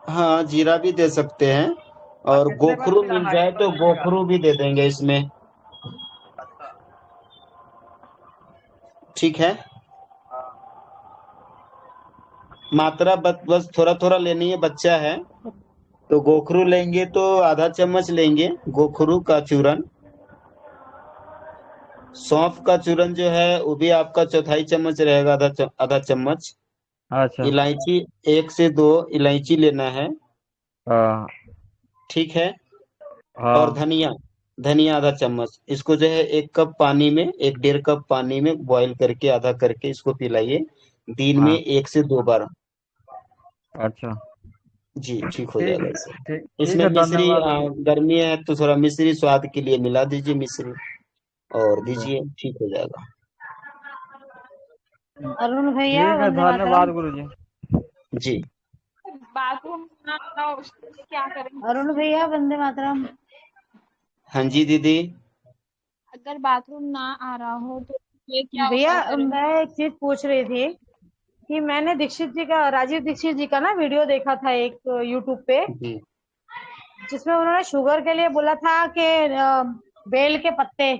F: हाँ, जीरा भी दे सकते हैं, और
C: कितने बार
F: गोखरू मिल
C: पिलाना है
F: जाए
C: एक बार
F: तो
C: बोलिएगा।
F: गोखरू भी दे देंगे इसमें।
C: अच्छा
F: ठीक है।
C: हाँ
F: मात्रा बस थोड़ा थोड़ा लेनी है, बच्चा है तो गोखरू लेंगे तो आधा चम्मच लेंगे गोखरू का चूरन। सौंफ का चूरन जो है वो भी आपका चौथाई चम्मच रहेगा, आधा चम्मच।
C: अच्छा
F: इलायची 1 से 2 इलायची लेना है।
C: हाँ
F: ठीक है। और
C: हाँ
F: धनिया, धनिया आधा चम्मच। इसको जो है 1 कप पानी में, 1 डेढ़ कप पानी में बॉईल करके आधा करके इसको पिलाइए, दिन में
C: हाँ
F: 1 से 2 बार।
C: अच्छा
F: जी, ठीक हो
C: ठीक
F: जाएगा
C: है
F: इससे।
C: ठीक
F: इसमें
C: है,
F: मिश्री,
C: धन्यवाद गुरु
F: गर्मी है तो थोड़ा मिश्री स्वाद के लिए मिला दीजिए, मिश्री और
C: जी।
F: दीजिए, ठीक हो जाएगा।
E: अरुण भैया
C: ठीक है,
E: वंदे
C: धन्यवाद
E: मातरम।
C: गुरु जी।
F: जी,
L: बाथरूम ना उसके लिए क्या करें?
E: अरुण भैया वंदे मातरम।
F: हाँ जी दीदी।
L: अगर बाथरूम ना आ रहा हो तो ये क्या
E: भैया
L: उपाय करें?
E: मैं एक चीज पूछ रही थी कि मैंने दीक्षित जी का, राजीव दीक्षित जी का ना वीडियो देखा था एक यूट्यूब पे,
F: जी।
E: जिसमें उन्होंने शुगर के लिए बोला था कि बेल के पत्ते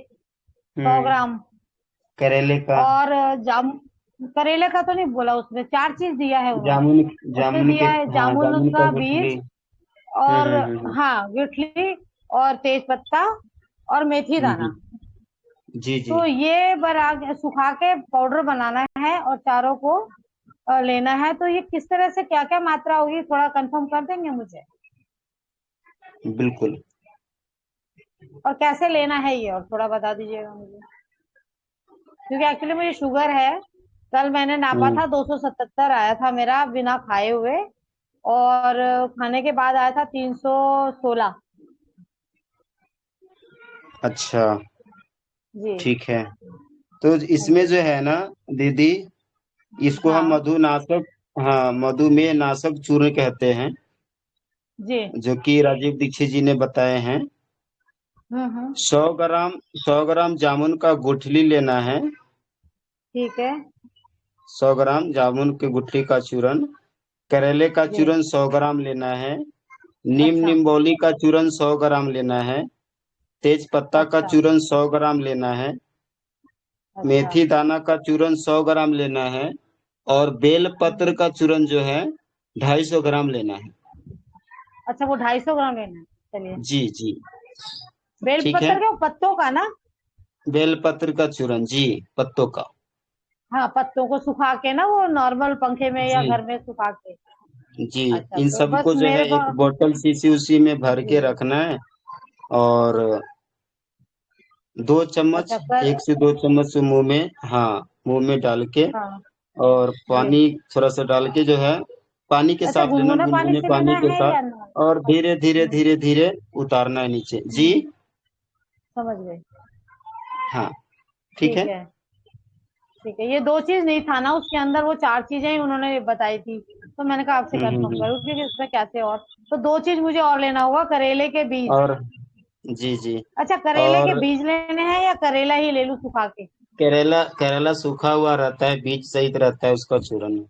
E: 100 ग्राम,
F: करेले का,
E: और जाम करेले का तो नहीं बोला, उसमें 4 चीज दिया है उन्होंने।
F: जामुन,
E: उसमें
F: जामुन के,
E: दिया है
F: हाँ
E: जामुन
F: जामुन का
E: का
F: गुठली।
E: बीज, और
F: हम्म।
E: हाँ गुठली, और तेज पत्ता, और मेथी दाना।
F: जी जी।
E: तो ये बना सुखा के पाउडर बनाना है और चारों को लेना है। तो ये किस तरह से क्या क्या मात्रा होगी, थोड़ा कंफर्म कर देंगे मुझे,
F: बिल्कुल।
E: और कैसे लेना है ये, और थोड़ा बता दीजिएगा मुझे, क्योंकि एक्चुअली मुझे शुगर है। कल मैंने नापा
F: हम्म,
E: था, 277 आया था मेरा बिना खाए हुए, और खाने के बाद आया था 316।
F: अच्छा,
E: जी।
F: ठीक है। तो
E: हाँ
F: इसमें
E: जी।
F: जो है ना दीदी, इसको हम
E: हाँ
F: मधुनाशक, हाँ मधुमेह नाशक चूर्ण कहते हैं,
E: जी।
F: जो कि राजीव दीक्षित जी ने बताए हैं।
E: हम्म।
F: 100 ग्राम, 100 ग्राम जामुन का गुठली लेना है।
E: ठीक है।
F: 100 ग्राम जामुन के गुठली का चूरन। करेले का
E: जी।
F: चूरन 100 ग्राम लेना है। नीम
E: अच्छा
F: निम्बोली का चूरन 100 ग्राम लेना है। तेज पत्ता का
E: अच्छा
F: चूरन 100 ग्राम लेना है।
E: अच्छा
F: मेथी दाना का चूरन 100 ग्राम लेना है। और बेल पत्र
E: हम्म।
F: का चूरन जो है 250 ग्राम लेना है।
E: अच्छा, वो 250 ग्राम लेना है। चलिए।
F: जी जी। ठीक है।
E: बेलपत्र के पत्तों का ना?
F: बेलपत्र का चूरन जी, पत्तों का।
N: हाँ, पत्तों को सुखा के ना, वो नॉर्मल पंखे में या
F: जी
N: घर में सुखा के।
F: जी,
N: अच्छा,
F: इन
N: तो बस
F: सबको जो
N: मेरे
F: है एक
N: पास।
F: बोतल शीशी उसी में भर के
N: जी।
F: रखना है, और 2 चम्मच,
N: अच्छा, कर।
F: 1 से 2 चम्मच मुंह में, हाँ मुंह में डाल के,
N: हाँ
F: और
N: जी।
F: पानी थोड़ा सा डाल के जो है पानी के
N: अच्छा,
F: साथ लेना,
N: गुनगुना पानी
F: गुनगुने
N: से
F: पानी
N: लेना
F: के
N: है
F: साथ,
N: या ना?
F: और धीरे धीरे
N: हम्म,
F: धीरे धीरे उतारना है नीचे जी।
N: समझ गए।
F: हाँ ठीक
N: ठीक
F: है।
N: है, ठीक है। ये 2 चीज नहीं था ना उसके अंदर, वो 4 चीजें ही उन्होंने बताई थी, तो मैंने कहा आपसे कंफर्म
F: हम्म।
N: करूँ क्योंकि इसमें कैसे और। तो 2 चीज मुझे और लेना होगा, करेले के बीज।
F: और जी जी,
N: अच्छा, करेले के
F: और
N: बीज लेने हैं या करेला ही ले लूं सुखा के?
F: करेला, करेला सूखा हुआ रहता है, बीज सहित रहता है, उसका चूरन।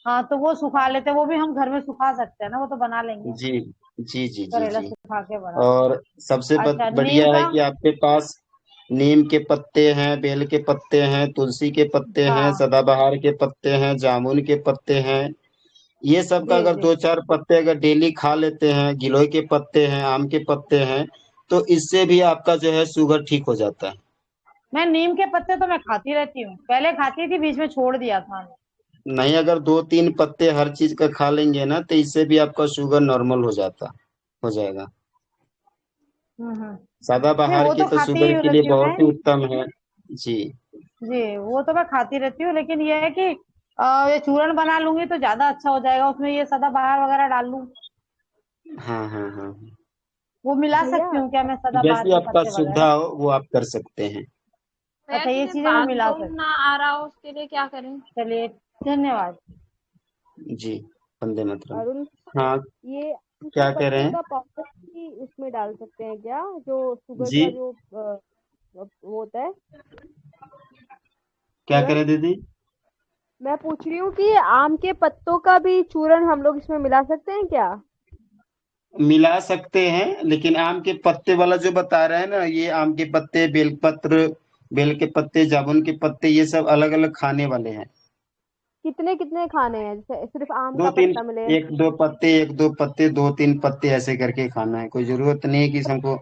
N: हाँ, तो वो सुखा लेते हैं, वो भी हम घर में सुखा सकते हैं ना, वो तो बना लेंगे।
F: जी जी जी जी
N: करेला
F: जी।
N: सुखा के बना लेंगे।
F: और सबसे
N: अच्छा, नीम
F: बढ़िया है
N: का।
F: कि आपके पास नीम के पत्ते हैं, बेल के पत्ते हैं, तुलसी के पत्ते हैं,
N: हाँ
F: सदाबहार के पत्ते हैं, जामुन के पत्ते हैं। ये सब का
N: जी
F: अगर
N: जी।
F: 2-4 पत्ते अगर डेली खा लेते हैं, गिलोय के पत्ते हैं, आम के पत्ते हैं, तो इससे भी आपका जो है शुगर ठीक हो जाता है।
N: मैं नीम के पत्ते तो मैं खाती रहती हूँ, पहले खाती थी, बीच में छोड़ दिया था।
F: नहीं, अगर 2-3 पत्ते हर चीज का खा लेंगे ना, तो इससे भी आपका शुगर नॉर्मल हो जाएगा।
N: हम्म। नहीं,
F: सदाबहार
N: वो
F: की
N: तो
F: तो
N: खाती
F: शुगर
N: ही
F: के लिए
N: रहती हूँ मैं।
F: बहुत ही उत्तम है जी।
N: जी, वो तो मैं खाती रहती हूँ, लेकिन ये है कि ये चूरन बना लूंगी तो ज्यादा अच्छा हो जाएगा, उसमें ये सदाबहार वगैरह डाल लूं।
F: हाँ हाँ हाँ,
N: वो मिला
H: भैया
N: सकती हूँ क्या मैं, सदाबहार
F: जैसी
N: के
F: आपका
N: पत्ते
F: सुविधा
N: वगैरह?
F: हो वो आप कर सकते हैं।
O: भैया
N: अच्छा, ये
O: जिन्हें
N: चीजें मैं मिला
O: बाथरूम
N: सकती
O: ना आ रहा हो उसके लिए क्या करें?
N: हूँ। चलिए, धन्यवाद।
F: जी, वंदे मातरम।
H: अरुण,
F: हाँ,
H: ये आम के
F: क्या कह रहे
H: पत्ते
F: हैं
H: का पाउडर भी इसमें डाल सकते हैं क्या, जो शुगर
F: जी?
H: का जो वो होता है
F: क्या कह
H: चूरन?
F: रहे दीदी?
H: मैं पूछ रही हूँ कि आम के पत्तों का भी चूरन हम लोग इसमें मिला सकते हैं क्या?
F: मिला सकते हैं, लेकिन आम के पत्ते वाला जो बता रहे हैं ना, ये आम के पत्ते, बेलपत्र, बेल के पत्ते, जामुन के पत्ते, ये सब अलग अलग खाने वाले हैं।
H: कितने कितने खाने हैं, जैसे सिर्फ आम
F: दो
H: का
F: तीन,
H: पत्ता मिले?
F: एक दो पत्ते, एक दो पत्ते, 2-3 पत्ते ऐसे करके खाना है, कोई जरूरत नहीं है कि हमको।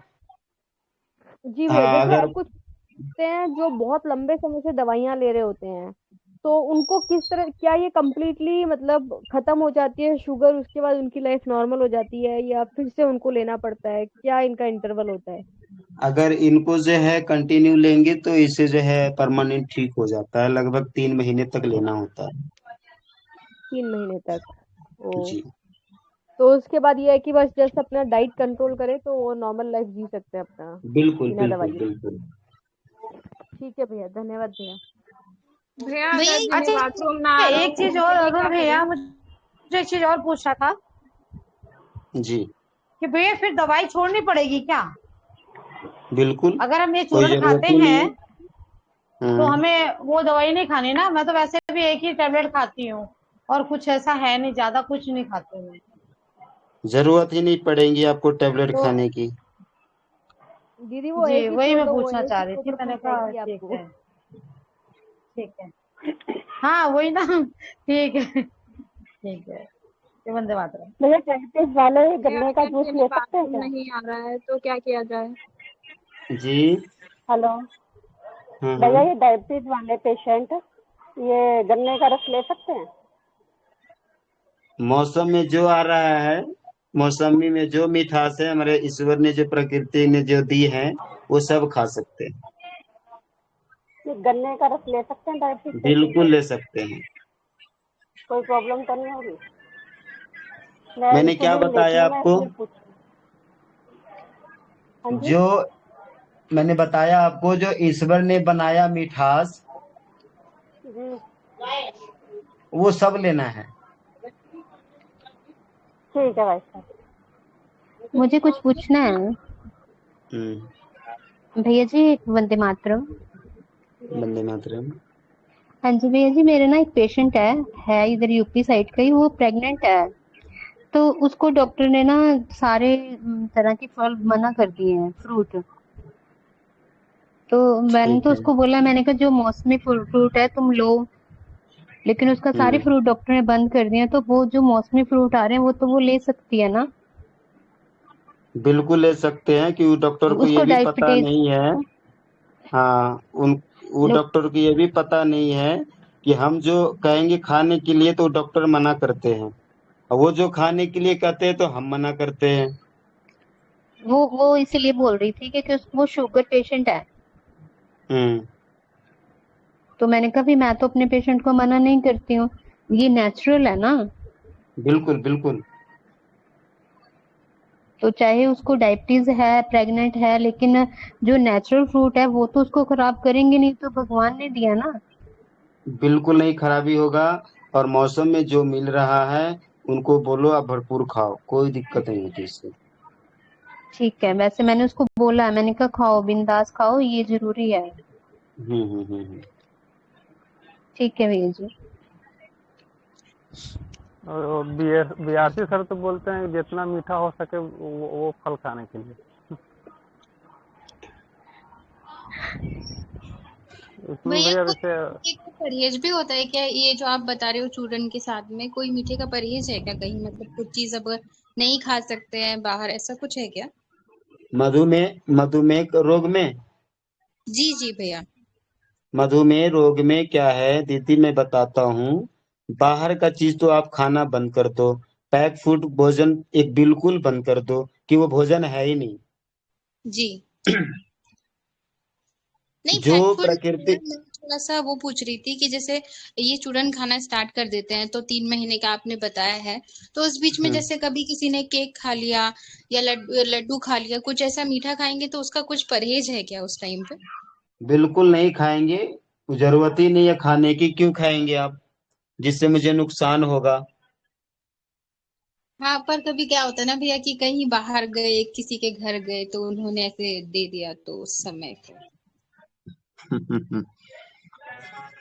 H: जी भैया,
F: हाँ
H: जैसे
F: अगर,
H: कुछ होते हैं जो बहुत लंबे समय से दवाइयां ले रहे होते हैं, तो उनको किस तरह, क्या ये कम्प्लीटली मतलब खत्म हो जाती है शुगर, उसके बाद उनकी लाइफ नॉर्मल हो जाती है, या फिर से उनको लेना पड़ता है, क्या इनका इंटरवल होता है?
F: अगर इनको जो है कंटिन्यू लेंगे तो इससे जो है परमानेंट ठीक हो जाता है, लगभग 3 महीने तक लेना होता है
H: 3 महीने तक? ओ,
F: जी।
H: तो उसके बाद ये है कि बस जस्ट अपना डाइट कंट्रोल करे तो वो नॉर्मल लाइफ जी सकते हैं अपना,
F: बिल्कुल
H: बिना
F: बिल्कुल
H: दवाई।
F: बिल्कुल।
H: ठीक है भैया, धन्यवाद भैया।
O: भैया अगर जिन्हें
N: अच्छा,
O: बाथरूम ना आ रहा हो
N: एक चीज
O: उनके
N: और
O: लिए
N: अरुण
O: क्या
N: भैया,
O: करें?
N: मुझे एक चीज और पूछना था
F: जी
N: कि भैया फिर दवाई छोड़नी पड़ेगी क्या?
F: बिल्कुल,
N: अगर हम ये
F: कोई
N: चूरन
F: जरूरत
N: खाते
F: ही नहीं है।
N: हैं तो
F: हाँ,
N: हमें वो दवाई नहीं खानी ना? मैं तो वैसे भी एक ही टेबलेट खाती हूँ, और कुछ ऐसा है नहीं, ज्यादा कुछ नहीं खाती मैं।
F: जरूरत ही नहीं पड़ेगी आपको टेबलेट
N: तो
F: खाने की।
H: दीदी वो
N: जी,
H: एक ही
N: वही
H: छोड़
N: मैं
H: दो, वो
N: पूछना
H: एक ही
N: चाह रही थी,
H: प्रॉब्लम
N: मैंने
H: हो
N: कहा
H: जाएगी
N: ठीक
H: आपको।
N: है, ठीक है। हाँ वही ना, ठीक है, ठीक है। ये वंदे मातरम।
P: भैया डायबिटीज वाले
O: भैया
P: गन्ने का
O: अगर
P: जूस
O: जिन्हें
P: ले सकते हैं
O: बाथरूम
P: क्या?
O: नहीं आ रहा है तो क्या किया जाए?
F: जी।
P: हेलो
F: हाँ,
P: भैया, ये डायबिटीज वाले पेशेंट ये गन्ने का रस ले सकते हैं?
F: मौसम में जो आ रहा है, मौसमी में जो मिठास है, हमारे ईश्वर ने जो प्रकृति ने जो दी है, वो सब खा सकते हैं।
P: ये गन्ने का रस ले सकते हैं डायबिटीज पेशेंट?
F: बिल्कुल ले सकते हैं।
P: कोई प्रॉब्लम तो नहीं होगी? मैं
F: मैंने क्या
P: इंसुलिन लेती
F: बताया
P: हूँ, मैं
F: आपको,
P: इसलिए पूछ। हाँ जी।
F: जो मैंने बताया आपको, जो ईश्वर ने बनाया मिठास,
P: जी
F: वो सब लेना है।
P: ठीक है भाई साहब।
Q: मुझे कुछ पूछना है भैया जी। वंदे मातरम।
F: वंदे मातरम।
Q: हाँ जी भैया जी, मेरे ना एक पेशेंट है इधर यूपी साइड का ही, वो प्रेग्नेंट है, तो उसको डॉक्टर ने ना सारे तरह के फल मना कर दिए हैं, फ्रूट। तो मैंने
F: ठीक
Q: तो
F: है।
Q: उसको बोला, मैंने कहा जो मौसमी फ्रूट है तुम लो, लेकिन उसका सारे फ्रूट डॉक्टर ने बंद कर दिए, तो वो जो मौसमी फ्रूट आ रहे हैं वो तो वो ले सकती है ना?
F: बिल्कुल ले सकते हैं, क्योंकि डॉक्टर को ये
Q: उसको
F: भी पता
Q: डायबिटीज,
F: नहीं है हाँ, वो
Q: नो,
F: डॉक्टर को ये भी पता नहीं है कि हम जो कहेंगे खाने के लिए तो डॉक्टर मना करते हैं, और वो जो खाने के लिए कहते हैं तो हम मना करते हैं।
Q: वो इसीलिए बोल रही थी कि वो शुगर पेशेंट है। तो मैंने कहा भी मैं तो अपने पेशेंट को मना नहीं करती हूँ, ये नेचुरल है ना।
F: बिल्कुल बिल्कुल।
Q: तो चाहे उसको डायबिटीज है, प्रेग्नेंट है, लेकिन जो नेचुरल फ्रूट है वो तो उसको खराब करेंगे नहीं, तो भगवान ने दिया ना।
F: बिल्कुल नहीं खराबी होगा, और मौसम में जो मिल रहा है उनको बोलो आप भरपूर खाओ, कोई दिक्कत नहीं होती इससे।
Q: ठीक है, वैसे मैंने उसको बोला है, मैंने कहा खाओ, बिंदास खाओ, ये जरूरी है। ठीक है भैया जी।
K: और बीआरसी सर तो बोलते हैं कि जितना मीठा हो सके वो फल खाने के लिए। इसमें
R: भैया
K: भैया
R: कोई
K: वैसे
R: मीठे का परहेज भी होता है क्या? ये जो आप बता रहे हो चूरन के साथ में कोई मीठे का परहेज है क्या कहीं? मतलब कुछ चीज अब नहीं खा सकते हैं बाहर, ऐसा कुछ है क्या?
F: मधुमेह रोग में,
R: जी जी भैया।
F: मधुमेह रोग में क्या है दीदी, मैं बताता हूँ। बाहर का चीज तो आप खाना बंद कर दो, पैक फूड भोजन एक बिल्कुल बंद कर दो, कि वो भोजन है ही नहीं।
R: जी नहीं,
F: जो
R: पैक फूड
F: प्रकृति,
R: मैं थोड़ा सा वो पूछ रही थी कि जैसे ये चूरन खाना स्टार्ट कर देते हैं तो 3 महीने का आपने बताया है, तो उस बीच में जैसे कभी किसी ने केक खा लिया या लड्डू खा लिया, कुछ ऐसा मीठा खाएंगे तो उसका कुछ परहेज है क्या उस टाइम पे?
F: बिल्कुल नहीं खाएंगे, जरूरत ही नहीं है खाने की, क्यों खाएंगे आप, जिससे मुझे नुकसान होगा।
R: हाँ, पर कभी क्या होता है ना भैया कि कहीं बाहर गए, किसी के घर गए तो उन्होंने ऐसे दे दिया, तो उस समय फिर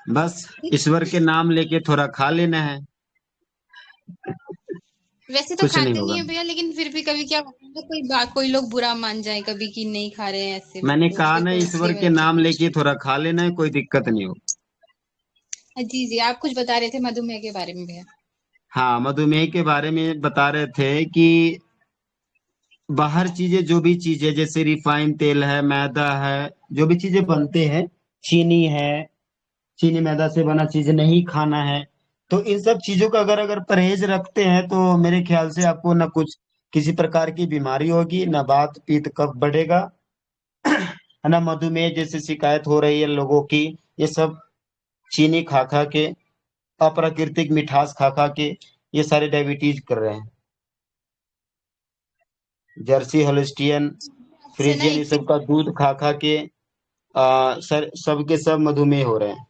F: बस ईश्वर के नाम लेके थोड़ा खा लेना है,
R: वैसे तो
F: कुछ नहीं
R: खाते नहीं
F: होगा।
R: है भैया, लेकिन फिर भी कभी क्या होता है ना, कोई लोग बुरा मान जाए कभी कि नहीं खा रहे हैं ऐसे,
F: मैंने
R: तो
F: कहा
R: फिर
F: ना,
R: तो
F: ईश्वर
R: इसलिए
F: के
R: मैं
F: नाम लेके थोड़ा खा लेना है, कोई दिक्कत नहीं होगा।
R: जी जी, आप कुछ बता रहे थे मधुमेह के बारे में भैया।
F: हाँ, मधुमेह के बारे में बता रहे थे कि बाहर चीजें, जो भी चीजें जैसे रिफाइंड तेल है, मैदा है, जो भी चीजें बनते हैं, चीनी है, चीनी मैदा से बना चीज नहीं खाना है। तो इन सब चीजों का अगर अगर परहेज रखते हैं तो मेरे ख्याल से आपको ना कुछ किसी प्रकार की बीमारी होगी, ना बात पीत कफ बढ़ेगा, है ना। मधुमेह जैसे शिकायत हो रही है लोगों की, ये सब चीनी खा खा के, अप्राकृतिक मिठास खा खा के ये सारे डायबिटीज कर रहे हैं। जर्सी होलिस्टियन,
R: से ना
F: फ्रीजियन, ये
R: एक
F: सब का दूध खा खा के सर सबके सब मधुमेह हो रहे हैं।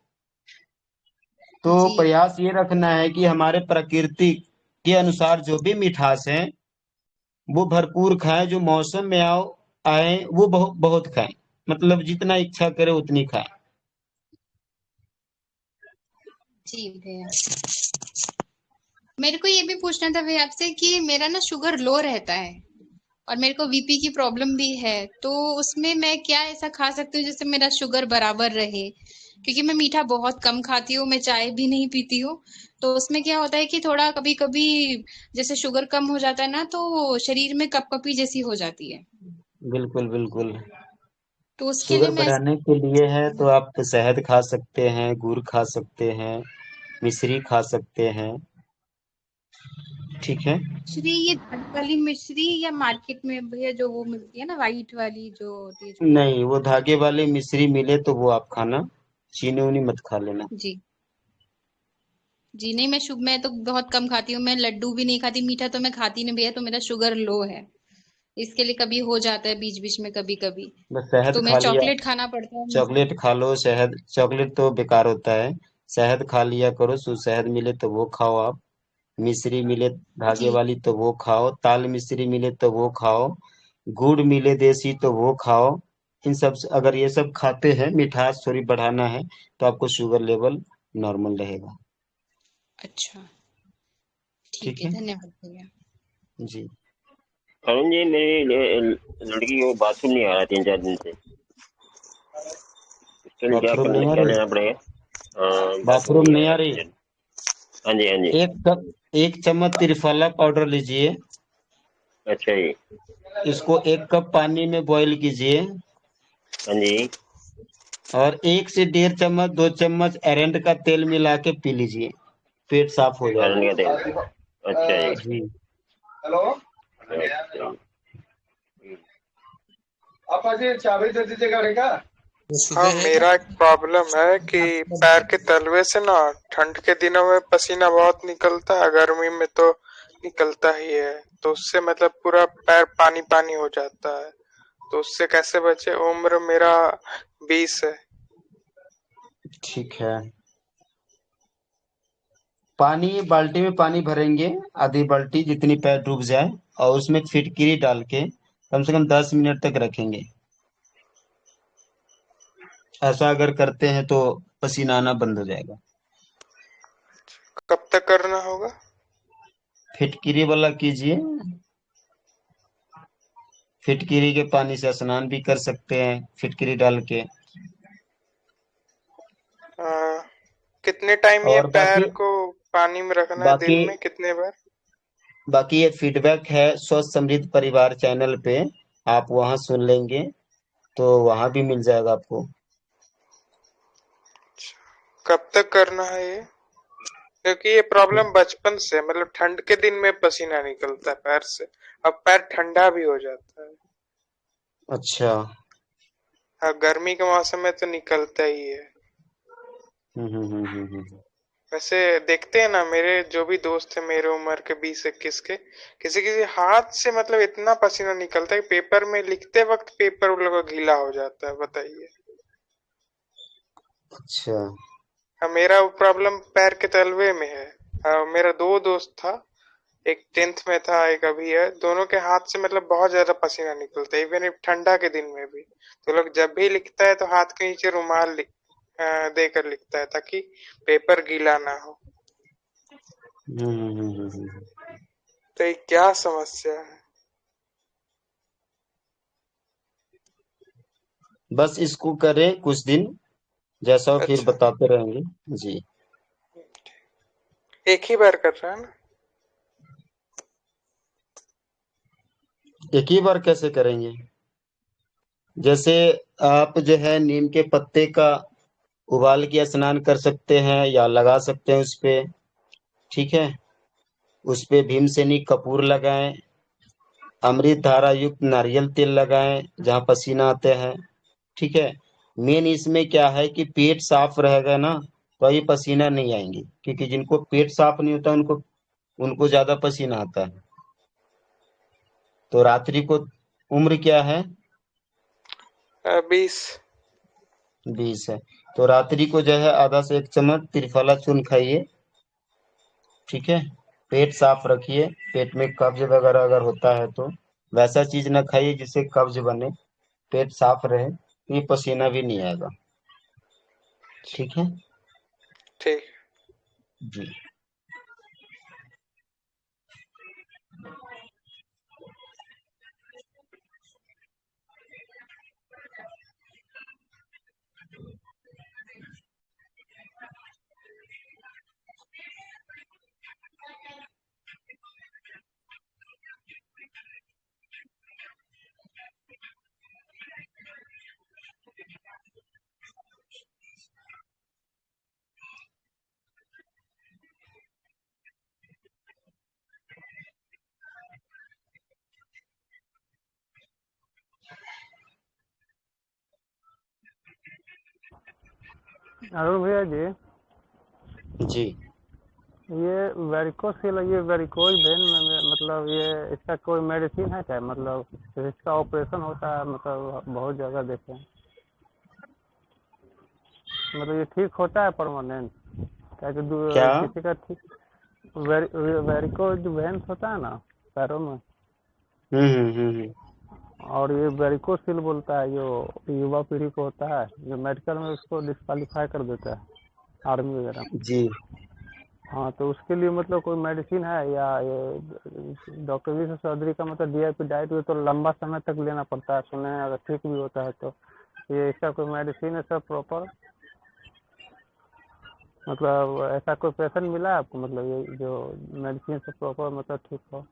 F: तो
R: जी
F: प्रयास ये रखना है कि हमारे प्रकृति के अनुसार जो भी मिठास है वो भरपूर खाएं, जो मौसम में आए वो बहुत बहुत खाएं, मतलब जितना इच्छा करे उतनी खाएं।
R: जी भैया, मेरे को ये भी पूछना था भैया आपसे कि मेरा ना शुगर लो रहता है और मेरे को वीपी की प्रॉब्लम भी है, तो उसमें मैं क्या ऐसा खा सकती हूँ जिससे मेरा शुगर बराबर रहे? क्योंकि मैं मीठा बहुत कम खाती हूँ, मैं चाय भी नहीं पीती हूँ, तो उसमें क्या होता है कि थोड़ा कभी कभी जैसे शुगर कम हो जाता है ना, तो शरीर में कपकपी जैसी हो जाती है,
F: बिल्कुल बिल्कुल।
R: तो उसके लिए
F: शुगर
R: मैं
F: बढ़ाने के लिए है तो आप शहद खा सकते हैं, गुड़ खा सकते हैं, मिश्री खा सकते हैं, ठीक है।
R: श्री ये धागे वाली मिश्री या मार्केट में भैया जो वो मिलती है ना व्हाइट वाली जो होती है छोटी
F: नहीं, वो धागे वाली मिश्री मिले तो वो आप खाना, चीनी उनी मत खा लेना।
R: जी जी, नहीं मैं तो बहुत कम खाती हूँ, मैं लड्डू भी नहीं खाती, मीठा तो मैं खाती नहीं भैया, तो मेरा शुगर लो है, इसके लिए कभी हो जाता है बीच बीच में कभी कभी,
F: बस शहद
R: तो मैं
F: खा लिया,
R: चॉकलेट खाना पड़ता है मुझे।
F: चॉकलेट खा लो, शहद, चॉकलेट तो बेकार होता है, शहद खा लिया करो, शहद मिले तो वो खाओ आप, मिश्री मिले धागे
R: जी
F: वाली तो वो खाओ, ताल मिश्री मिले तो वो खाओ, गुड़ मिले देसी तो वो खाओ। इन सब से अगर ये सब खाते हैं, मिठास थोड़ी बढ़ाना है, तो आपको शुगर लेवल नॉर्मल रहेगा।
R: अच्छा, ठीक
F: ठीक
R: है,
F: है
R: धन्यवाद भैया।
F: जी।
S: अरुण जी, मेरी लड़की को बाथरूम नहीं आ रहा 3-4 दिन से, इसके लिए
F: बाथरूम नहीं आ
S: क्या
F: रही,
S: लेना पड़ेगा? बाथरूम
F: बाथरूम
S: नहीं आ
F: नहीं आ
S: रहा
F: रही,
S: 3-4 दिन। हाँ जी, हाँ जी।
F: एक चम्मच त्रिफला पाउडर लीजिए,
S: अच्छा जी।
F: इसको 1 कप पानी में बॉईल कीजिए,
S: हाँ जी।
F: और 1 से 1.5 चम्मच 2 चम्मच एरेंड का तेल मिला के पी लीजिए, पेट साफ हो
S: अरंडी का
F: जाएगा।
S: तेल। अच्छा जी।
F: जी
S: अच्छा।
T: हाँ, मेरा एक प्रॉब्लम है कि पैर के तलवे से ना ठंड के दिनों में पसीना बहुत निकलता है, गर्मी में तो निकलता ही है, तो उससे मतलब पूरा पैर पानी पानी हो जाता है, तो उससे कैसे बचे? उम्र मेरा 20 है।
F: ठीक है, पानी बाल्टी में पानी भरेंगे, आधी बाल्टी जितनी पैर डूब जाए, और उसमें फिटकिरी डाल के कम से कम 10 मिनट तक रखेंगे। ऐसा अगर करते हैं तो पसीना आना बंद हो जाएगा।
T: कब तक करना होगा?
F: फिटकिरी वाला कीजिए, फिटकिरी के पानी से स्नान भी कर सकते हैं, फिटकिरी डाल के।
T: कितने टाइम ये
F: और
T: पैर को पानी में रखना है,
F: बाकी
T: दिन में कितने बार?
F: बाकी ये फीडबैक है स्वस्थ समृद्ध परिवार चैनल पे, आप वहां सुन लेंगे तो वहां भी मिल जाएगा आपको।
T: कब तक करना है ये? क्योंकि ये प्रॉब्लम बचपन से, मतलब ठंड के दिन में पसीना निकलता है पैर से, अब पैर ठंडा भी हो जाता है।
F: अच्छा।
T: हाँ, गर्मी के मौसम में तो निकलता ही है। वैसे देखते हैं ना, मेरे जो भी दोस्त है मेरे उम्र के 20-21 के, किसी किसी हाथ से मतलब इतना पसीना निकलता है कि पेपर में लिखते वक्त पेपर उन लोगों का गीला हो जाता है, बताइए।
F: अच्छा।
T: हाँ, मेरा वो प्रॉब्लम पैर के तलवे में है। हाँ, मेरा 2 दोस्त था, एक 10th में था, एक अभी है, दोनों के हाथ से मतलब बहुत ज्यादा पसीना निकलता है, इवन ठंडा के दिन में भी। तो लोग जब भी लिखता है तो हाथ के नीचे रुमाल देकर लिखता है ताकि पेपर गीला ना हो। तो ये क्या समस्या है?
F: बस इसको करें कुछ दिन, जैसा हो फिर
T: अच्छा,
F: बताते रहेंगे। जी।
T: एक ही बार कर रहा है ना?
F: एक ही बार कैसे करेंगे? जैसे आप जो है नीम के पत्ते का उबाल के स्नान कर सकते हैं या लगा सकते हैं उस पे, ठीक है। उस पे भीमसेनी कपूर लगाएं, अमृत धारा युक्त नारियल तेल लगाएं जहां पसीना आते हैं, ठीक है। मेन इसमें क्या है कि पेट साफ रहेगा ना, तो ये पसीना नहीं आएंगे, क्योंकि जिनको पेट साफ नहीं होता उनको उनको ज्यादा पसीना आता है। तो रात्रि को उम्र क्या है?
T: 20।
F: 20 है, तो रात्रि को जो है आधा से 1 चम्मच त्रिफला चूर्ण खाइए, ठीक है। पेट साफ रखिए, पेट में कब्ज वगैरह अगर होता है तो वैसा चीज ना खाइए जिससे कब्ज बने, पेट साफ रहे तो ये पसीना भी नहीं आएगा, ठीक है।
T: ठीक।
F: जी।
K: अरुण भैया जी,
F: जी।
K: ये वेरिकोसिल, ये वेरिकोज वेन में मतलब ये इसका कोई मेडिसिन है क्या? मतलब इसका ऑपरेशन होता है, मतलब बहुत जगह देखे हैं, मतलब ये ठीक होता है परमानेंट? क्या कि
F: क्या?
K: किसी का ठीक वेरिकोज वेन्स होता है ना पैरों में, और ये वेरिकोसिल बोलता है जो युवा पीढ़ी को होता है, जो मेडिकल में उसको डिस्क्वालीफाई कर देता है आर्मी वगैरह में।
F: जी।
K: हाँ, तो उसके लिए मतलब कोई मेडिसिन है, या ये डॉक्टर जी से सर्जरी का मतलब DIP डाइट भी तो लंबा समय तक लेना पड़ता है, सुने हैं, अगर ठीक भी होता है तो ये इसका कोई मेडिसिन है सर प्रॉपर? मतलब ऐसा कोई पेशेंट मिला है आपको, मतलब ये जो मेडिसिन से प्रॉपर मतलब ठीक हो?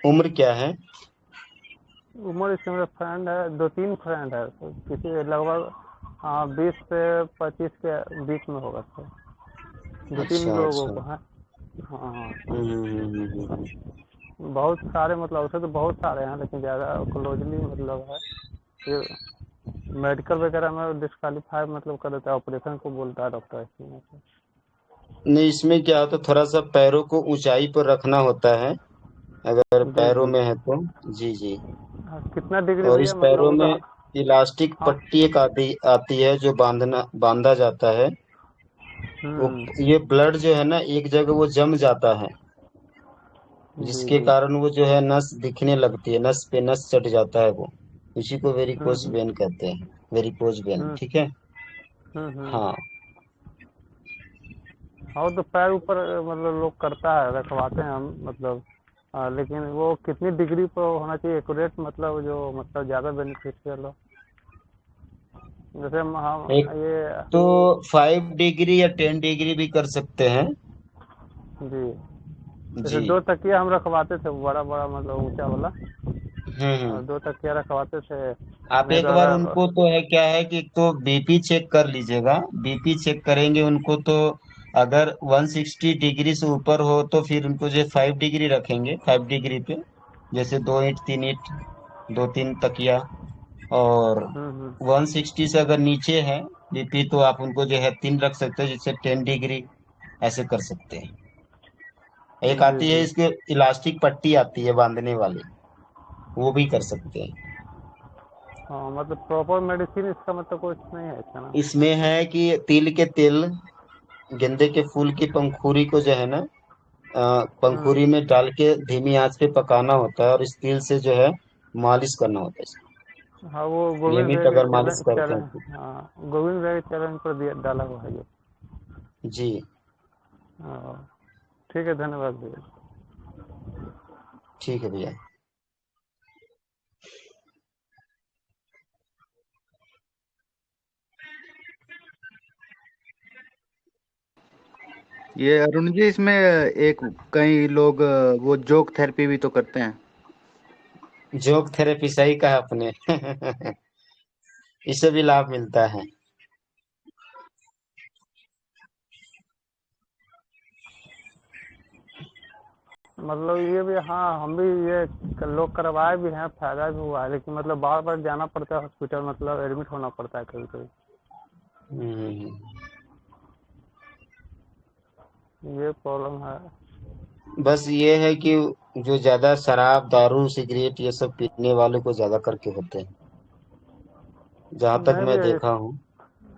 F: उम्र क्या है?
K: उम्र इसमें मेरा फ्रेंड है, 2-3 फ्रेंड है, तो किसी लगभग 20 से 25 के बीच में होगा सर। 2-3
F: अच्छा
K: लोगों
F: अच्छा।
K: को है। हाँ
F: हम्म।
K: बहुत सारे, मतलब उसे तो बहुत सारे हैं, लेकिन ज़्यादा क्लोजली मतलब है ये मेडिकल वगैरह में डिस्क्वालीफाई मतलब कर देता है, ऑपरेशन को बोलता है डॉक्टर इसमें मतलब।
F: नहीं, इसमें क्या होता है, थोड़ा सा पैरों को ऊंचाई पर रखना होता है अगर
K: जी
F: पैरों
K: जी।
F: में है तो। जी जी।
K: कितना डिग्री
F: और इस
K: भैया, मतलब
F: पैरों
K: वो तो
F: में इलास्टिक
K: हाँ।
F: पट्टी एक आती है जो बांधा जाता है। वो
K: हम्म।
F: ये ब्लड जो है ना एक जगह वो जम जाता है,
K: जी
F: जिसके
K: जी।
F: कारण वो जो है नस दिखने लगती है, नस पे नस चढ़ जाता है वो। उसी को वेरिकोस
K: हम्म।
F: वेन कहते हैं, वेरिकोस वेन,
K: हम्म।
F: ठीक है।
K: हम्म।
F: हाँ।
K: हाँ तो पैर ऊपर मतलब लोग करता है, रखवाते हैं हम मतलब। लेकिन वो कितनी डिग्री पर होना चाहिए एक्यूरेट, मतलब जो मतलब ज़्यादा बेनिफिशियल हो, जैसे हम
F: एक
K: ये।
F: तो 5 डिग्री या 10 डिग्री भी कर सकते हैं।
K: जी। जैसे
F: जी।
K: 2 तकिया हम रखवाते थे, बड़ा बड़ा मतलब ऊंचा वाला।
F: हम्म।
K: 2 तकिया रखवाते थे।
F: आप
K: नहीं
F: एक
K: तो
F: बार
K: अगर।
F: उनको तो है क्या है कि एक तो बीपी चेक कर लीजिएगा। बीपी चेक करेंगे उनको तो अगर 160 डिग्री से ऊपर हो तो फिर उनको जो 5 डिग्री रखेंगे, 5 डिग्री पे, जैसे 2 ईंट 3 ईंट, 2-3 तकिया। और
K: हम्म।
F: 160 से अगर नीचे है बीपी तो आप उनको जो है 3 रख सकते हैं, जिससे 10 डिग्री ऐसे कर सकते हैं। एक
K: जी
F: आती है
K: जी।
F: इसके इलास्टिक पट्टी आती है बांधने वाली, वो भी कर सकते हैं।
K: हाँ मतलब प्रॉपर मेडिसिन इसका मतलब कुछ नहीं है इसका ना।
F: इसमें है कि तिल के तेल, गेंदे के फूल की पंखुड़ी को जो है ना पंखुड़ी
K: हम्म।
F: में डाल के धीमी आंच पे पकाना होता है और इस तेल से जो है मालिश करना होता है इसको।
K: हाँ वो गोविंद
F: नियमित
K: भाई के
F: अगर मालिश
K: चैलेंज
F: करते हैं
K: चैलेंज
F: तो।
K: हाँ गोविंद भाई के चैलेंज पर दिया डाला हुआ है ये।
F: जी।
K: हाँ, ठीक है, धन्यवाद भैया।
F: ठीक है भैया।
U: ये अरुण जी, इसमें एक कई लोग वो जोक थेरेपी भी तो करते हैं।
F: जोक थेरेपी सही कहा आपने। इससे भी लाभ मिलता है।
K: मतलब ये भी, हाँ हम भी ये लोग करवाए भी हैं, फायदा भी हुआ है, लेकिन मतलब बार बार जाना पड़ता है हॉस्पिटल, मतलब एडमिट होना पड़ता है कभी कभी।
F: हम्म।
K: ये प्रॉब्लम है।
F: बस ये है कि जो ज्यादा शराब दारू सिगरेट ये सब पीने वालों को ज्यादा करके होते हैं, जहां तक
K: नहीं
F: मैं
K: भैया,
F: देखा हूँ।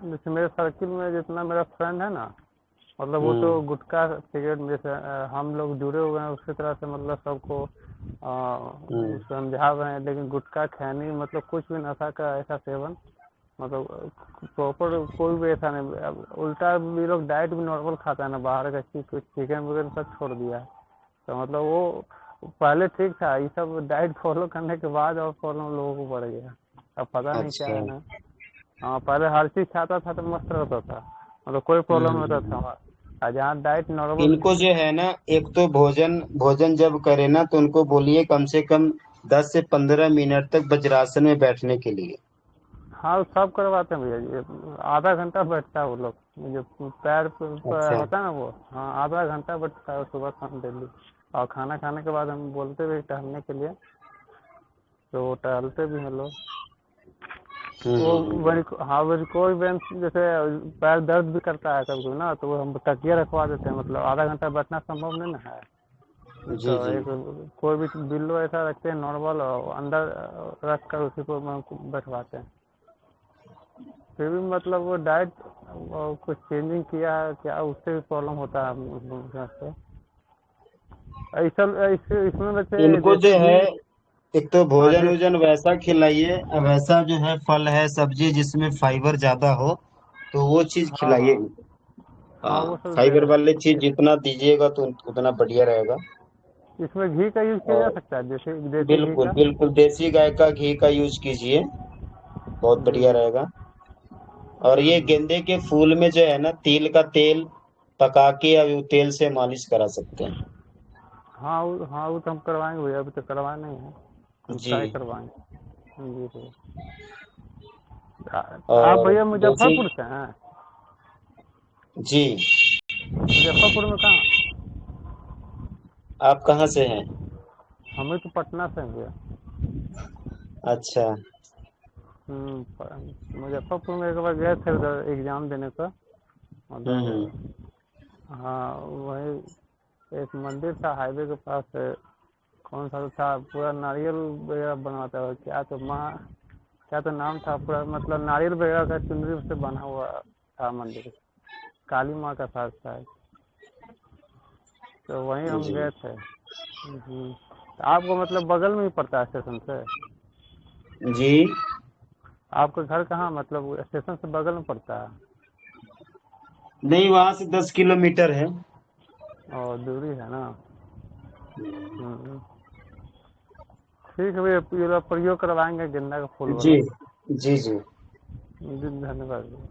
K: जैसे मेरे सर्किल में जितना मेरा फ्रेंड है ना, मतलब वो तो
F: हम्म
K: गुटखा सिगरेट में जैसे हम लोग जुड़े हुए हैं उसी तरह से, मतलब सबको
F: हम्म।
K: समझा रहे हैं, लेकिन गुटखा खैनी मतलब कुछ भी नशा का ऐसा सेवन, मतलब प्रॉपर कोई भी ऐसा नहीं। अब उल्टा भी लोग डाइट भी नॉर्मल खाता है ना, बाहर का चीज कुछ चिकन वगैरह सब छोड़ दिया है। तो मतलब वो पहले ठीक था, ये सब डाइट फॉलो करने के बाद और प्रॉब्लम लोगों को बढ़ गया। अब पता नहीं क्या
F: अच्छा।
K: है ना। हाँ पहले हर चीज खाता था तो मस्त रहता था, मतलब कोई प्रॉब्लम नहीं होता था
F: हम्म।
K: हमारा। और जहाँ डाइट नॉर्मल
F: इनको जो है ना एक तो भोजन भोजन जब करे ना तो उनको बोलिए कम से कम 10 से 15 मिनट तक वज्रासन में बैठने के लिए।
K: हाँ वो सब करवाते हैं भैया जी, आधा घंटा बैठता है वो लोग, जो पैर पर
F: अच्छा।
K: होता है ना वो, हाँ आधा घंटा बैठता है सुबह शाम डेली। और खाना खाने के बाद हम बोलते भी टहलने के लिए, तो वो टहलते भी हैं लोग। वो हाँ वेरिकोज वेन जैसे पैर दर्द भी करता है कभी कभी ना, तो वो हम तकिया रखवा देते हैं, मतलब आधा घंटा बैठना संभव नहीं ना है।
F: जी
K: तो
F: जी।
K: एक कोई भी बिल्लो ऐसा रखते हैं नॉर्मल, और अंदर रख कर उसी को बैठवाते हैं। फिर भी मतलब वो डाइट कुछ चेंजिंग किया है क्या, उससे भी प्रॉब्लम होता है मुझे से। ऐसा इसमें वैसे
F: इनको जो
K: जैसे
F: है
K: घी।
F: एक तो
K: हाँ
F: भोजन
K: जी।
F: वोजन वैसा खिलाइए, वैसा जो है फल है सब्जी जिसमें फाइबर ज्यादा हो तो वो चीज
K: हाँ
F: खिलाइए।
K: हाँ। हाँ
F: हाँ,
K: वो सब दे
F: फाइबर
K: रहे
F: वाले चीज
K: हैं
F: जितना दीजिएगा तो उतना बढ़िया रहेगा।
K: इसमें घी का यूज किया जा
F: और
K: सकता है, देसी देसी घी
F: बिल्कुल
K: का।
F: बिल्कुल देसी गाय का घी का यूज कीजिए, बहुत
K: जी
F: बढ़िया
K: जी।
F: रहेगा। और ये गेंदे के फूल में जो है ना तिल का तेल पका के अब वो तेल से मालिश करा सकते हैं।
K: हाँ वो तो हम करवाएंगे भैया, अभी तो करवाए नहीं है, हम
F: जी।
K: ट्राई करवाएंगे। जी भैया। आप
F: और
K: भैया
F: जैसे
K: मुजफ्फरपुर से हैं?
F: जी,
K: मुजफ्फरपुर में कहाँ?
F: आप कहाँ से हैं?
K: हमें तो पटना से हैं भैया।
F: अच्छा।
K: मुजफ्फरपुर में एक बार गए थे उधर एग्जाम देने को, मतलब हाँ वही एक मंदिर था हाईवे के पास है, कौन सा तो था, पूरा नारियल वगैरह बनवाता है, क्या तो नाम था, पूरा मतलब नारियल वगैरह का चुनरी से बना हुआ था मंदिर, काली माँ का साथ था, तो वहीं हम
F: जी।
K: गए थे। तो आपको मतलब बगल में ही पड़ता है स्टेशन से?
F: जी।
K: आपका घर कहाँ, मतलब स्टेशन से बगल में पड़ता है?
F: नहीं, वहां से 10 किलोमीटर है।
K: और दूरी है ना। ठीक है भैया, ये प्रयोग करवाएंगे गेंदा का फूल वाला।
F: जी जी जी।
K: जी धन्यवाद भैया।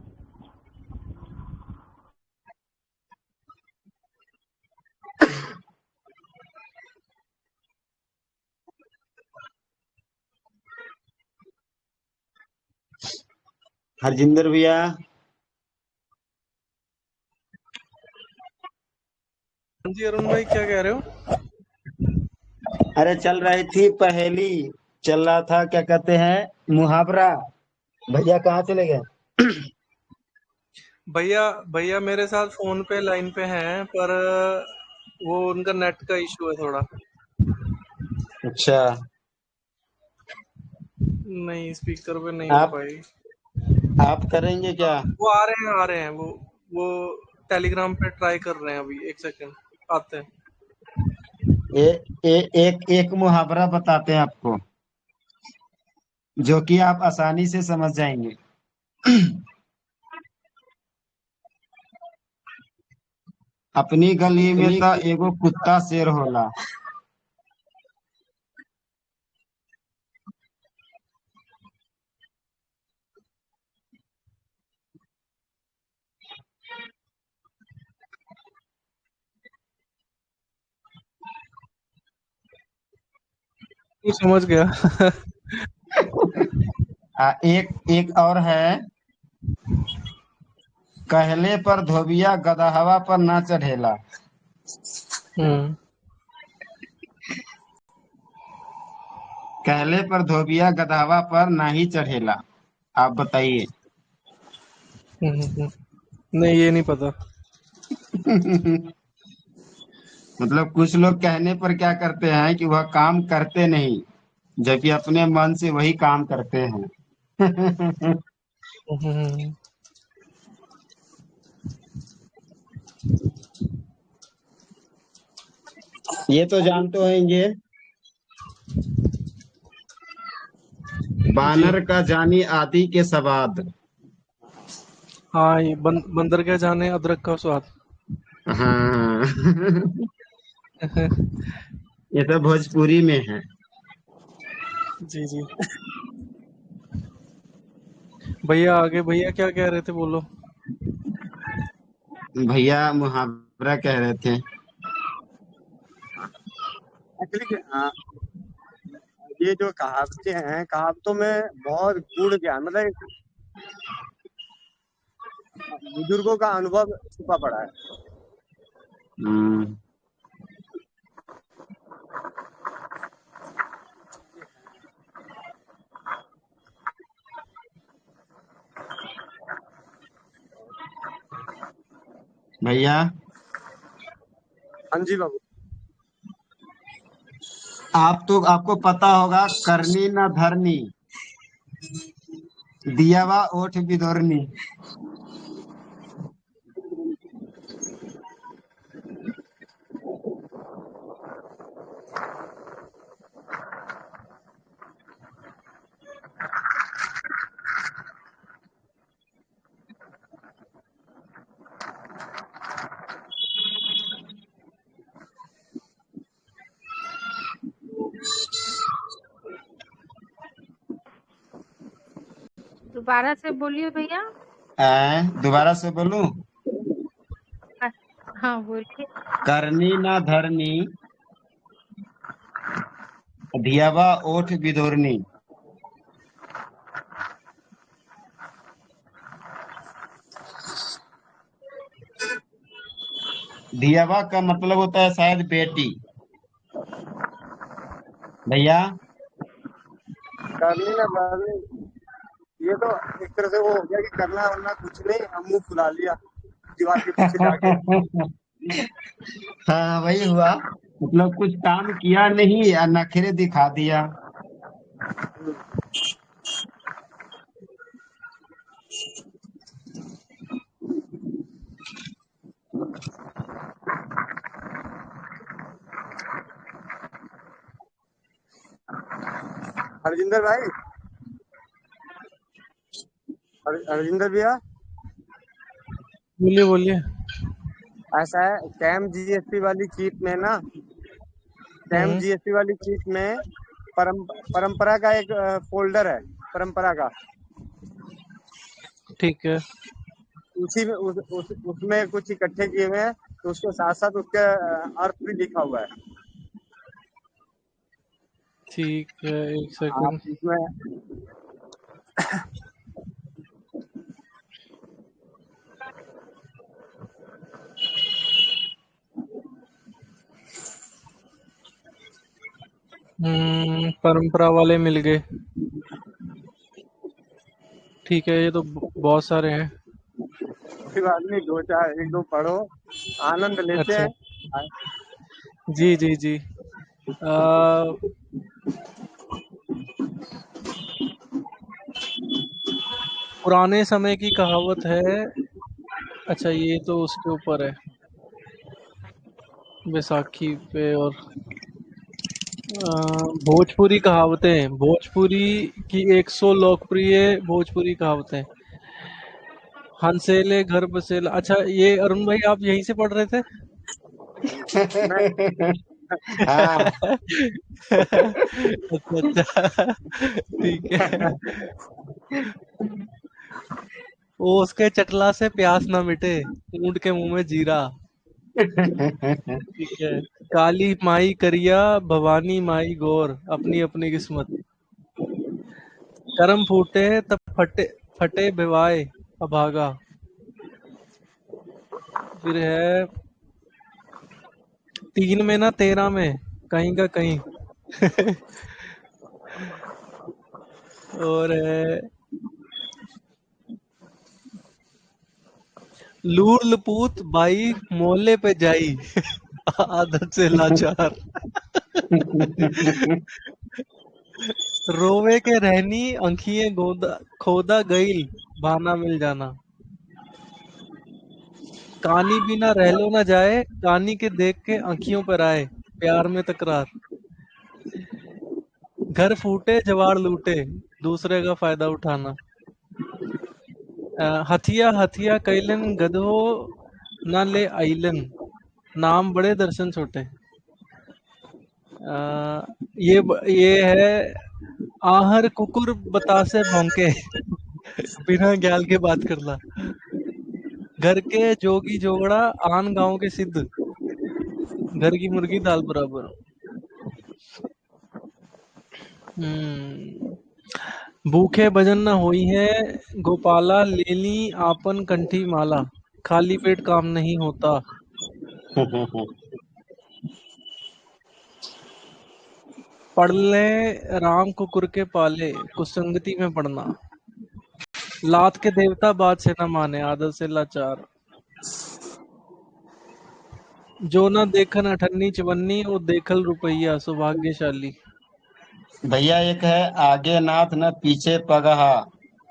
F: हरजिंदर भैया।
A: हाँ जी अरुण भाई, क्या कह रहे हो?
F: अरे चल रही थी पहेली, चल रहा था क्या कहते हैं मुहावरा। भैया कहाँ चले गए?
A: भैया भैया मेरे साथ फोन पे लाइन पे हैं, पर वो उनका नेट का इशू है थोड़ा।
F: अच्छा।
A: नहीं, स्पीकर पे नहीं हो पाई।
F: आप करेंगे क्या?
A: वो आ रहे हैं वो टेलीग्राम पे ट्राई कर रहे हैं, अभी 1 सेकंड आते हैं।
F: एक मुहावरा बताते हैं आपको, जो कि आप आसानी से समझ जाएंगे। अपनी गली में तो एगो कुत्ता शेर होला।
A: तू समझ गया।
F: एक और है, कहले पर धोबिया गदहवा पर ना चढ़ेला। कहले पर धोबिया गदहवा पर ना ही चढ़ेला। आप बताइए।
A: नहीं, ये नहीं पता।
F: मतलब कुछ लोग कहने पर क्या करते हैं कि वह काम करते नहीं, जबकि अपने मन से वही काम करते हैं। ये तो जानते होंगे, बानर का जानी आदि के सवाद।
A: हाँ, ये बंदर क्या जाने अदरक का स्वाद।
F: हाँ। ये तो भोजपुरी में है।
A: जी जी। भैया आगे, भैया क्या कह रहे थे, बोलो।
F: भैया मुहावरा कह रहे थे।
B: एक्चुअली ये जो कहावतें हैं, कहावतों में बहुत गूढ़ ज्ञान, मतलब बुजुर्गों का अनुभव छुपा पड़ा है।
F: भैया।
B: हाँ जी बाबू।
F: आपको पता होगा, करनी न धरनी, दियावा ओठ बिदोरनी।
L: दोबारा से बोलिए भैया।
F: दोबारा से बोलूं?
L: हाँ बोलिए।
F: करनी न धरनी, धियावा ओठ बिधोरनी। धियावा का मतलब होता है शायद बेटी। भैया
B: करनी ना करनी, ये तो एक तरह से वो हो गया कि करना वरना कुछ नहीं, हम मुंह फुला लिया दीवार के पीछे जाके।
F: हाँ वही हुआ, मतलब कुछ काम किया नहीं या नखरे दिखा दिया।
B: हरजिंदर भाई, हरजिंदर भैया,
A: बोलिए बोलिए।
B: ऐसा है कैम जीएसटी वाली चीट में ना, कैम जीएसटी वाली चीट में परंपरा का एक फोल्डर है, परंपरा का।
A: ठीक है।
B: उसी में उसमें कुछ इकट्ठे किए हुए हैं, तो उसके साथ साथ उसका अर्थ भी लिखा हुआ है।
A: ठीक है, एक
B: आप
A: सेकंड।
B: इसमें
A: परंपरा वाले मिल गए। ठीक है, ये तो बहुत सारे हैं।
B: कोई बात नहीं, दो चार एक दो पढ़ो, आनंद लेते
A: अच्छा,
B: हैं।
A: जी जी जी। पुराने समय की कहावत है। अच्छा, ये तो उसके ऊपर है, बैसाखी पे। और भोजपुरी कहावतें, भोजपुरी की 100 लोकप्रिय भोजपुरी कहावतें। हंसेले घर बसेला। अच्छा, ये अरुण भाई आप यहीं से पढ़ रहे थे?
F: हाँ
A: अच्छा अच्छा, ठीक है। वो उसके चटला से प्यास ना मिटे, ऊंट के मुंह में जीरा। ठीक है। काली माई करिया, भवानी माई गौर, अपनी अपनी किस्मत। करम फूटे तब फटे, फटे भिवाए अभागा। फिर है 3 में ना 13 में, कहीं का कहीं। और है लूर लपूत बाई मोहल्ले पे जाई, आदत से लाचार। रोवे के रहनी अंखिए गोदा, खोदा गईल बहाना मिल जाना। कानी बिना रहलो ना जाए, कानी के देख के अंखियों पर आए, प्यार में तकरार। घर फूटे जवाड़ लूटे, दूसरे का फायदा उठाना। हथिया हथिया कैलन गधो न ले आइलन, नाम बड़े दर्शन छोटे। ये है आहर कुकुर बतासे भौंके, बिना ज्ञान के बात करना। घर के जोगी जोगड़ा, आन गांव के सिद्ध, घर की मुर्गी दाल बराबर। भूखे भजन न होई है, गोपाला लेली आपन कंठी माला, खाली पेट काम नहीं होता। पढ़ ले राम कुकुर के पाले, कुसंगति में पढ़ना। लात के देवता बात से न माने, आदत से लाचार। जो न देखन अठन्नी चवन्नी, वो देखल रुपया सौभाग्यशाली।
F: भैया एक है आगे नाथ न पीछे पगहा,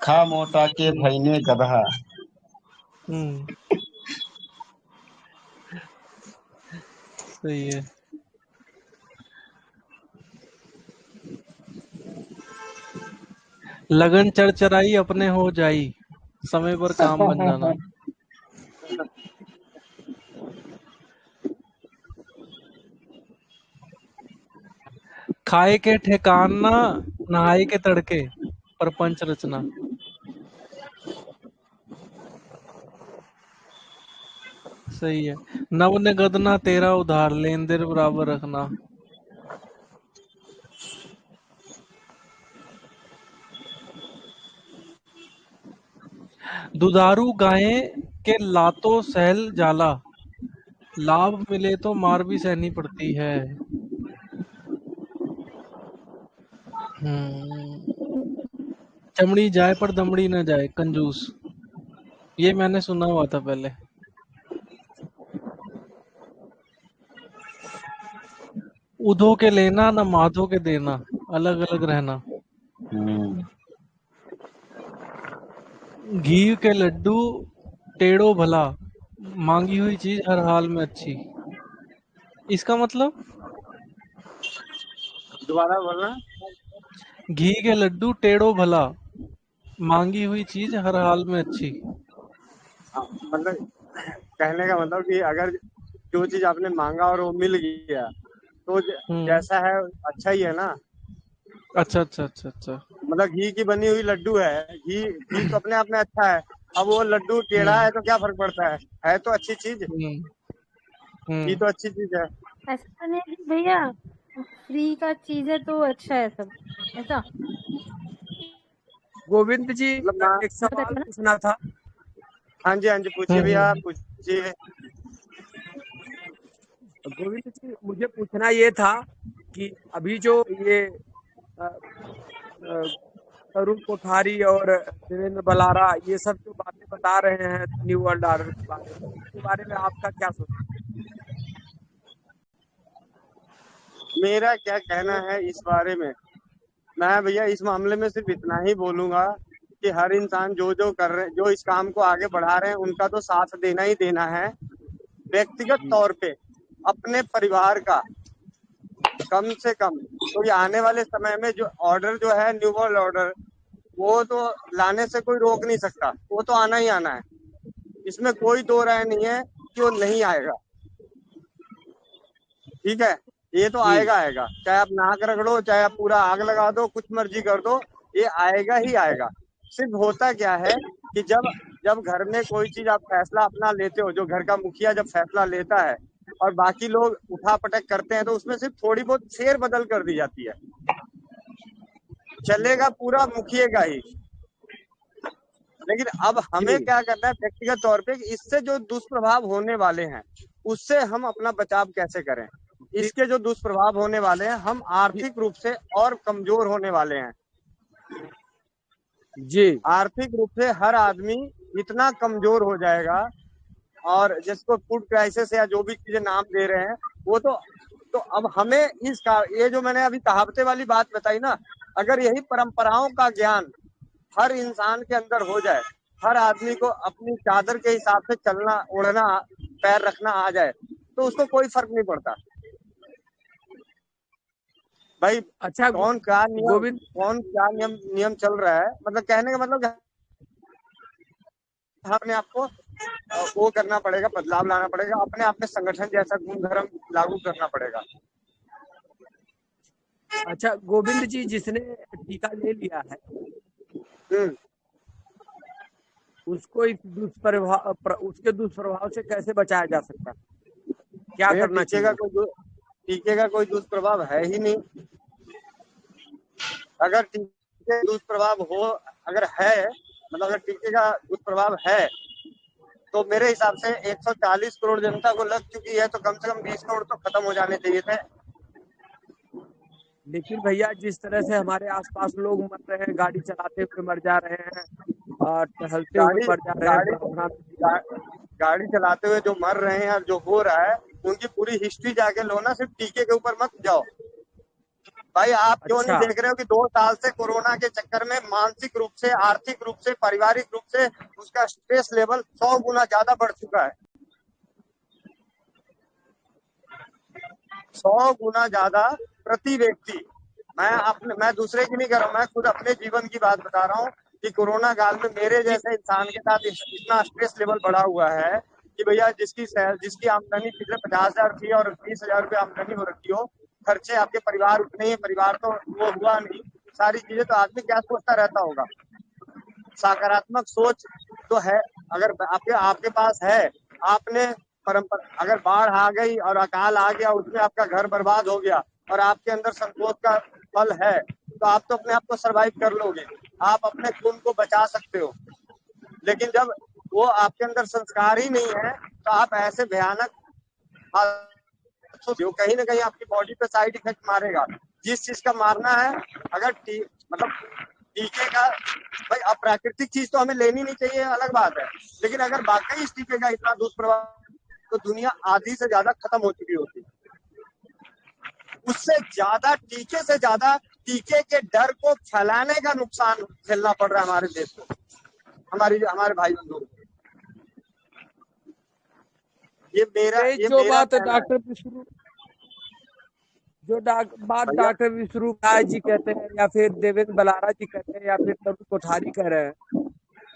F: खा मोटा के भैने गदहा।
A: सही है। लगन चरचराई अपने हो जाई, समय पर काम बन जाना। खाए के ठिकाना, नहाए के तड़के, प्रपंच रचना। सही है। नव निगदना तेरा उधार, लेन देन बराबर रखना। दुधारू गायें के लातो सहल जाला, लाभ मिले तो मार भी सहनी पड़ती है। चमड़ी जाए पर दमड़ी न जाए, कंजूस। ये मैंने सुना हुआ था पहले। उधो के लेना न माधो के देना, अलग अलग रहना। घी के लड्डू टेढ़ो भला, मांगी हुई चीज हर हाल में अच्छी। इसका मतलब
B: दोबारा बोलना।
A: घी के लड्डू टेढ़ो भला, मांगी हुई चीज हर हाल में अच्छी।
B: मतलब कहने का मतलब कि अगर जो चीज आपने मांगा और वो मिल गया तो जैसा है अच्छा ही है ना।
A: अच्छा अच्छा अच्छा अच्छा।
B: मतलब घी की बनी हुई लड्डू है, घी तो अपने आप में अच्छा है। अब वो लड्डू टेढ़ा है तो क्या फर्क पड़ता है तो अच्छी चीज। घी तो अच्छी चीज है।
L: ऐसा तो नहीं है कि भैया फ्री का चीज है तो अच्छा है सब, ऐसा।
G: गोविंद जी एक सवाल पूछना था।
B: हाँ जी पूछिए भैया, पूछिए।
G: गोविंद जी मुझे पूछना ये था कि अभी जो ये तरुण कोठारी और देवेंद्र बलारा ये सब जो बातें बता रहे हैं न्यू वर्ल्ड ऑर्डर के बारे में, इसके बारे में आपका क्या सोचना है?
B: मेरा क्या कहना है इस बारे में, मैं भैया इस मामले में सिर्फ इतना ही बोलूंगा कि हर इंसान जो कर रहे, जो इस काम को आगे बढ़ा रहे हैं, उनका तो साथ देना ही देना है। व्यक्तिगत तौर पे अपने परिवार का कम से कम, तो ये आने वाले समय में जो ऑर्डर जो है न्यू वर्ल्ड ऑर्डर, वो तो लाने से कोई रोक नहीं सकता, वो तो आना ही आना है। इसमें कोई दो राय नहीं है कि वो नहीं आएगा। ठीक है, ये तो आएगा आएगा, चाहे आप नाक रगड़ो, चाहे आप पूरा आग लगा दो, कुछ मर्जी कर दो, ये आएगा ही आएगा। सिर्फ होता क्या है कि जब घर में कोई चीज आप फैसला अपना लेते हो, जो घर का मुखिया जब फैसला लेता है और बाकी लोग उठा पटक करते हैं, तो उसमें सिर्फ थोड़ी बहुत फेर बदल कर दी जाती है, चलेगा पूरा मुखिए का ही। लेकिन अब हमें क्या करना है व्यक्तिगत तौर पे, इससे जो दुष्प्रभाव होने वाले हैं उससे हम अपना बचाव कैसे करें। इसके जो दुष्प्रभाव होने वाले हैं, हम आर्थिक रूप से और कमजोर होने वाले हैं
G: जी।
B: आर्थिक रूप से हर आदमी इतना कमजोर हो जाएगा, और जिसको फूड क्राइसिस या जो भी चीजें नाम दे रहे हैं, वो तो अब हमें ये जो मैंने अभी कहावते वाली बात बताई ना, अगर यही परंपराओं का ज्ञान हर इंसान के अंदर हो जाए, हर आदमी को अपनी चादर के हिसाब से चलना, ओढ़ना, पैर रखना आ जाए, तो उसको कोई फर्क नहीं पड़ता भाई।
G: अच्छा,
B: कौन क्या नियम चल रहा है, मतलब कहने का मतलब अपने आप को वो करना पड़ेगा, बदलाव लाना पड़ेगा, अपने आप में संगठन जैसा गुण धर्म लागू करना पड़ेगा।
G: अच्छा गोविंद जी, जिसने टीका ले लिया है उसको इस उसके दुष्प्रभाव से कैसे बचाया जा सकता है, क्या करना चाहिए?
B: टीके का कोई दुष्प्रभाव है ही नहीं। अगर टीके दुष्प्रभाव हो, अगर है, मतलब अगर टीके का दुष्प्रभाव है, तो मेरे हिसाब से 140 करोड़ जनता को लग चुकी है, तो कम से कम 20 करोड़ तो खत्म हो जाने चाहिए थे।
G: लेकिन भैया जिस तरह से हमारे आसपास लोग मर रहे हैं, गाड़ी चलाते हुए मर जा रहे हैं और टहलते हुए मर जा रहे हैं,
B: गाड़ी चलाते हुए जो मर रहे हैं और जो हो रहा है, उनकी पूरी हिस्ट्री जाके लो ना, सिर्फ टीके के ऊपर मत जाओ भाई। आप क्यों नहीं देख रहे हो कि 2 साल से कोरोना के चक्कर में मानसिक रूप से, आर्थिक रूप से, पारिवारिक रूप से उसका स्ट्रेस लेवल 100 गुना ज्यादा बढ़ चुका है, 100 गुना ज्यादा प्रति व्यक्ति। मैं दूसरे की नहीं कर रहा हूँ, मैं खुद अपने जीवन की बात बता रहा हूँ कि कोरोना काल में मेरे जैसे इंसान के साथ इतना स्ट्रेस लेवल बढ़ा हुआ है कि भैया जिसकी आमदनी पिछले 50,000 थी और 20,000 रुपये आमदनी हो रखी हो, खर्चे आपके परिवार उतने ही, परिवार तो वो हुआ नहीं, सारी चीजें, तो आदमी क्या सोचता रहता होगा। सकारात्मक सोच तो है, अगर आपके पास है, आपने परंपरा, अगर बाढ़ आ गई और अकाल आ गया, उसमें आपका घर बर्बाद हो गया और आपके अंदर संतोष का फल है, तो आप तो अपने आप को सरवाइव कर लोगे, आप अपने खून को बचा सकते हो। लेकिन जब वो आपके अंदर संस्कार ही नहीं है तो आप ऐसे भयानक जो कहीं ना कहीं आपकी बॉडी पे साइड इफेक्ट मारेगा। जिस चीज का मारना है, अगर मतलब टीके का, भाई अप्राकृतिक चीज तो हमें लेनी नहीं चाहिए, अलग बात है, लेकिन अगर वाकई इस टीके का इतना दुष्प्रभाव, तो दुनिया आधी से ज्यादा खत्म हो चुकी होती। उससे ज्यादा टीके से ज्यादा टीके के डर को फैलाने का नुकसान झेलना पड़ रहा है हमारे देश को, हमारे भाई बंधुओं को। ये
G: जो
B: मेरा
G: बात
B: कहना है।
G: डॉक्टर विष्णु डॉक्टर विष्णु राय जी कहते हैं या फिर देवेंद्र बलारा जी कहते हैं या फिर तरुण कोठारी कह रहे हैं,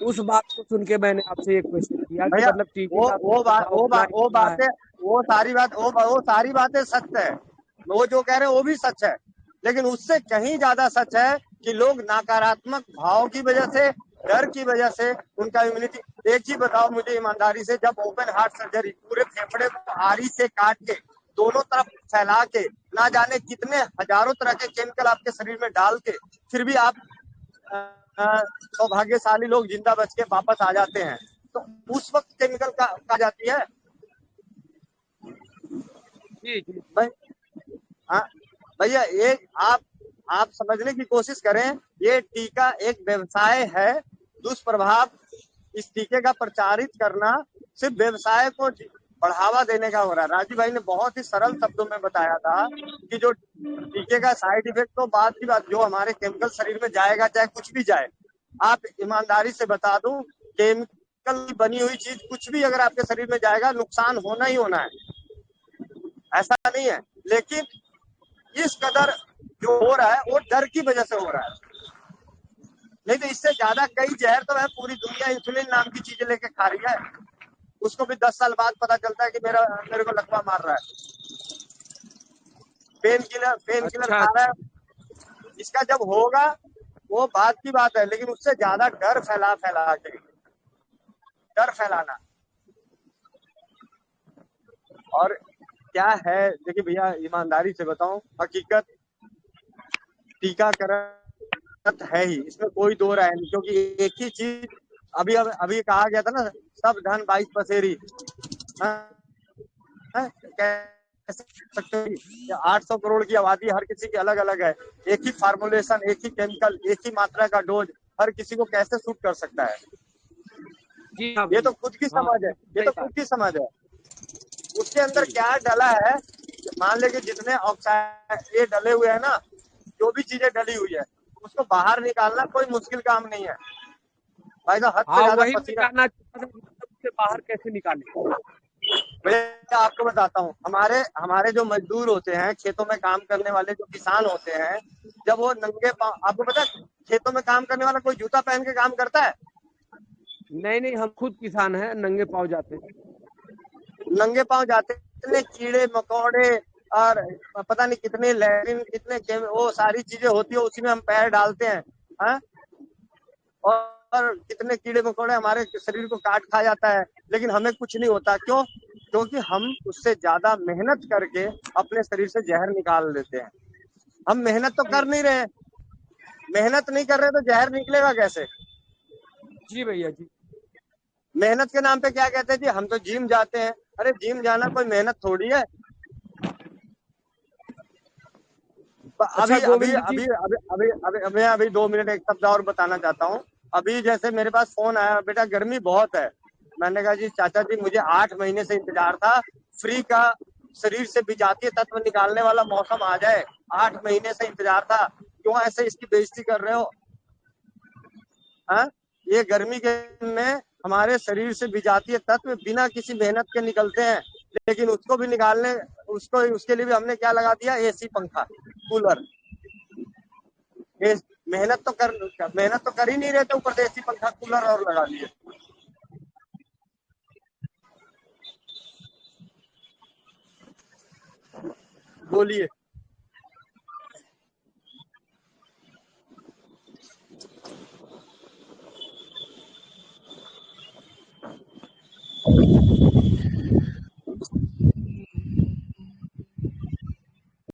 G: उस बात को सुन के मैंने आपसे एक क्वेश्चन किया कि
B: भैया
G: मतलब टीके का प्रभाव
B: वो सारी बातें सच है। वो जो कह रहे हैं वो भी सच है, लेकिन उससे कहीं ज्यादा सच है कि लोग नकारात्मक भाव की वजह से, डर की वजह से उनका इम्यूनिटी। एक चीज बताओ मुझे ईमानदारी से, जब ओपन हार्ट सर्जरी पूरे फेफड़े को आरी से काट के दोनों तरफ फैला के ना जाने कितने हजारों तरह के केमिकल आपके शरीर में डाल के, फिर भी आप सौभाग्यशाली लोग जिंदा बच के वापस आ जाते हैं, तो उस वक्त केमिकल कहा जाती है भैया। एक आप समझने की कोशिश करें, ये टीका एक व्यवसाय है। दुष्प्रभाव इस टीके का प्रचारित करना सिर्फ व्यवसाय को बढ़ावा देने का हो रहा है। राजीव भाई ने बहुत ही सरल शब्दों में बताया था कि जो टीके का साइड इफेक्ट तो बात की बात, जो हमारे केमिकल शरीर में जाएगा, चाहे कुछ भी जाए। आप ईमानदारी से बता दूं, केमिकल की बनी हुई चीज कुछ भी अगर आपके शरीर में जाएगा, नुकसान होना ही होना है, ऐसा नहीं है। लेकिन इस कदर जो हो रहा है वो डर की वजह से हो रहा है, नहीं तो इससे ज्यादा कई जहर तो है। पूरी दुनिया इंसुलिन नाम की चीजें लेके खा रही है, उसको भी 10 साल बाद पता चलता है कि मेरे को लकवा मार रहा है। पेन किलर खा रहा है, इसका जब होगा वो बात की बात है, लेकिन उससे ज्यादा डर फैलाना। और क्या है, देखिए भैया ईमानदारी से बताऊं, हकीकत टीकाकरण है ही, इसमें कोई दो राय नहीं। क्योंकि एक ही चीज अभी कहा गया था ना, सब धन 22 पसेरी। 800 करोड़ की आबादी, हर किसी की अलग अलग है। एक ही फार्मुलेशन, एक ही केमिकल, एक ही मात्रा का डोज हर किसी को कैसे सूट कर सकता है? ये तो खुद की समझ है, ये तो खुद की समझ है। उसके अंदर क्या डला है, मान ले कि जितने ऑक्साइड ये डले हुए हैं ना, जो भी चीजें डली हुई है, उसको बाहर निकालना कोई मुश्किल काम नहीं है भाई साहब। हद से ज्यादा पसीना
G: से बाहर कैसे निकाले?
B: मैं आपको बताता हूँ, हमारे जो मजदूर होते हैं, खेतों में काम करने वाले जो किसान होते हैं, जब वो नंगे पांव, आपको पता है खेतों में काम करने वाला कोई जूता पहन के काम करता है?
G: नहीं, हम खुद किसान हैं, नंगे पांव जाते हैं।
B: नंगे पांव जाते, कितने कीड़े मकोड़े और पता नहीं कितने लैट्रिन, कितने वो सारी चीजें होती है, उसी में हम पैर डालते हैं, हाँ? और कितने कीड़े मकोड़े हमारे शरीर को काट खा जाता है, लेकिन हमें कुछ नहीं होता। क्यों? क्योंकि हम उससे ज्यादा मेहनत करके अपने शरीर से जहर निकाल लेते हैं। हम मेहनत तो कर नहीं रहे, मेहनत नहीं कर रहे तो जहर निकलेगा कैसे?
G: जी भैया जी।
B: मेहनत के नाम पे क्या कहते हैं जी, हम तो जिम जाते हैं। अरे जिम जाना कोई मेहनत थोड़ी है। अभी 2 मिनट एक शब्द और बताना चाहता हूँ। अभी जैसे मेरे पास फोन आया, बेटा गर्मी बहुत है। मैंने कहा जी चाचा जी, मुझे 8 महीने से इंतजार था, फ्री का शरीर से विजातीय तत्व निकालने वाला मौसम आ जाए। 8 महीने से इंतजार था, क्यों ऐसे इसकी बेइज्जती कर रहे हो? हाँ, ये गर्मी के में हमारे शरीर से विजातीय तत्व बिना किसी मेहनत के निकलते हैं, लेकिन उसको भी निकालने, उसके लिए भी हमने क्या लगा दिया? एसी, पंखा, कूलर। मेहनत तो कर ही नहीं रहे थे, ऊपर से एसी, पंखा, कूलर और लगा दिए। बोलिए।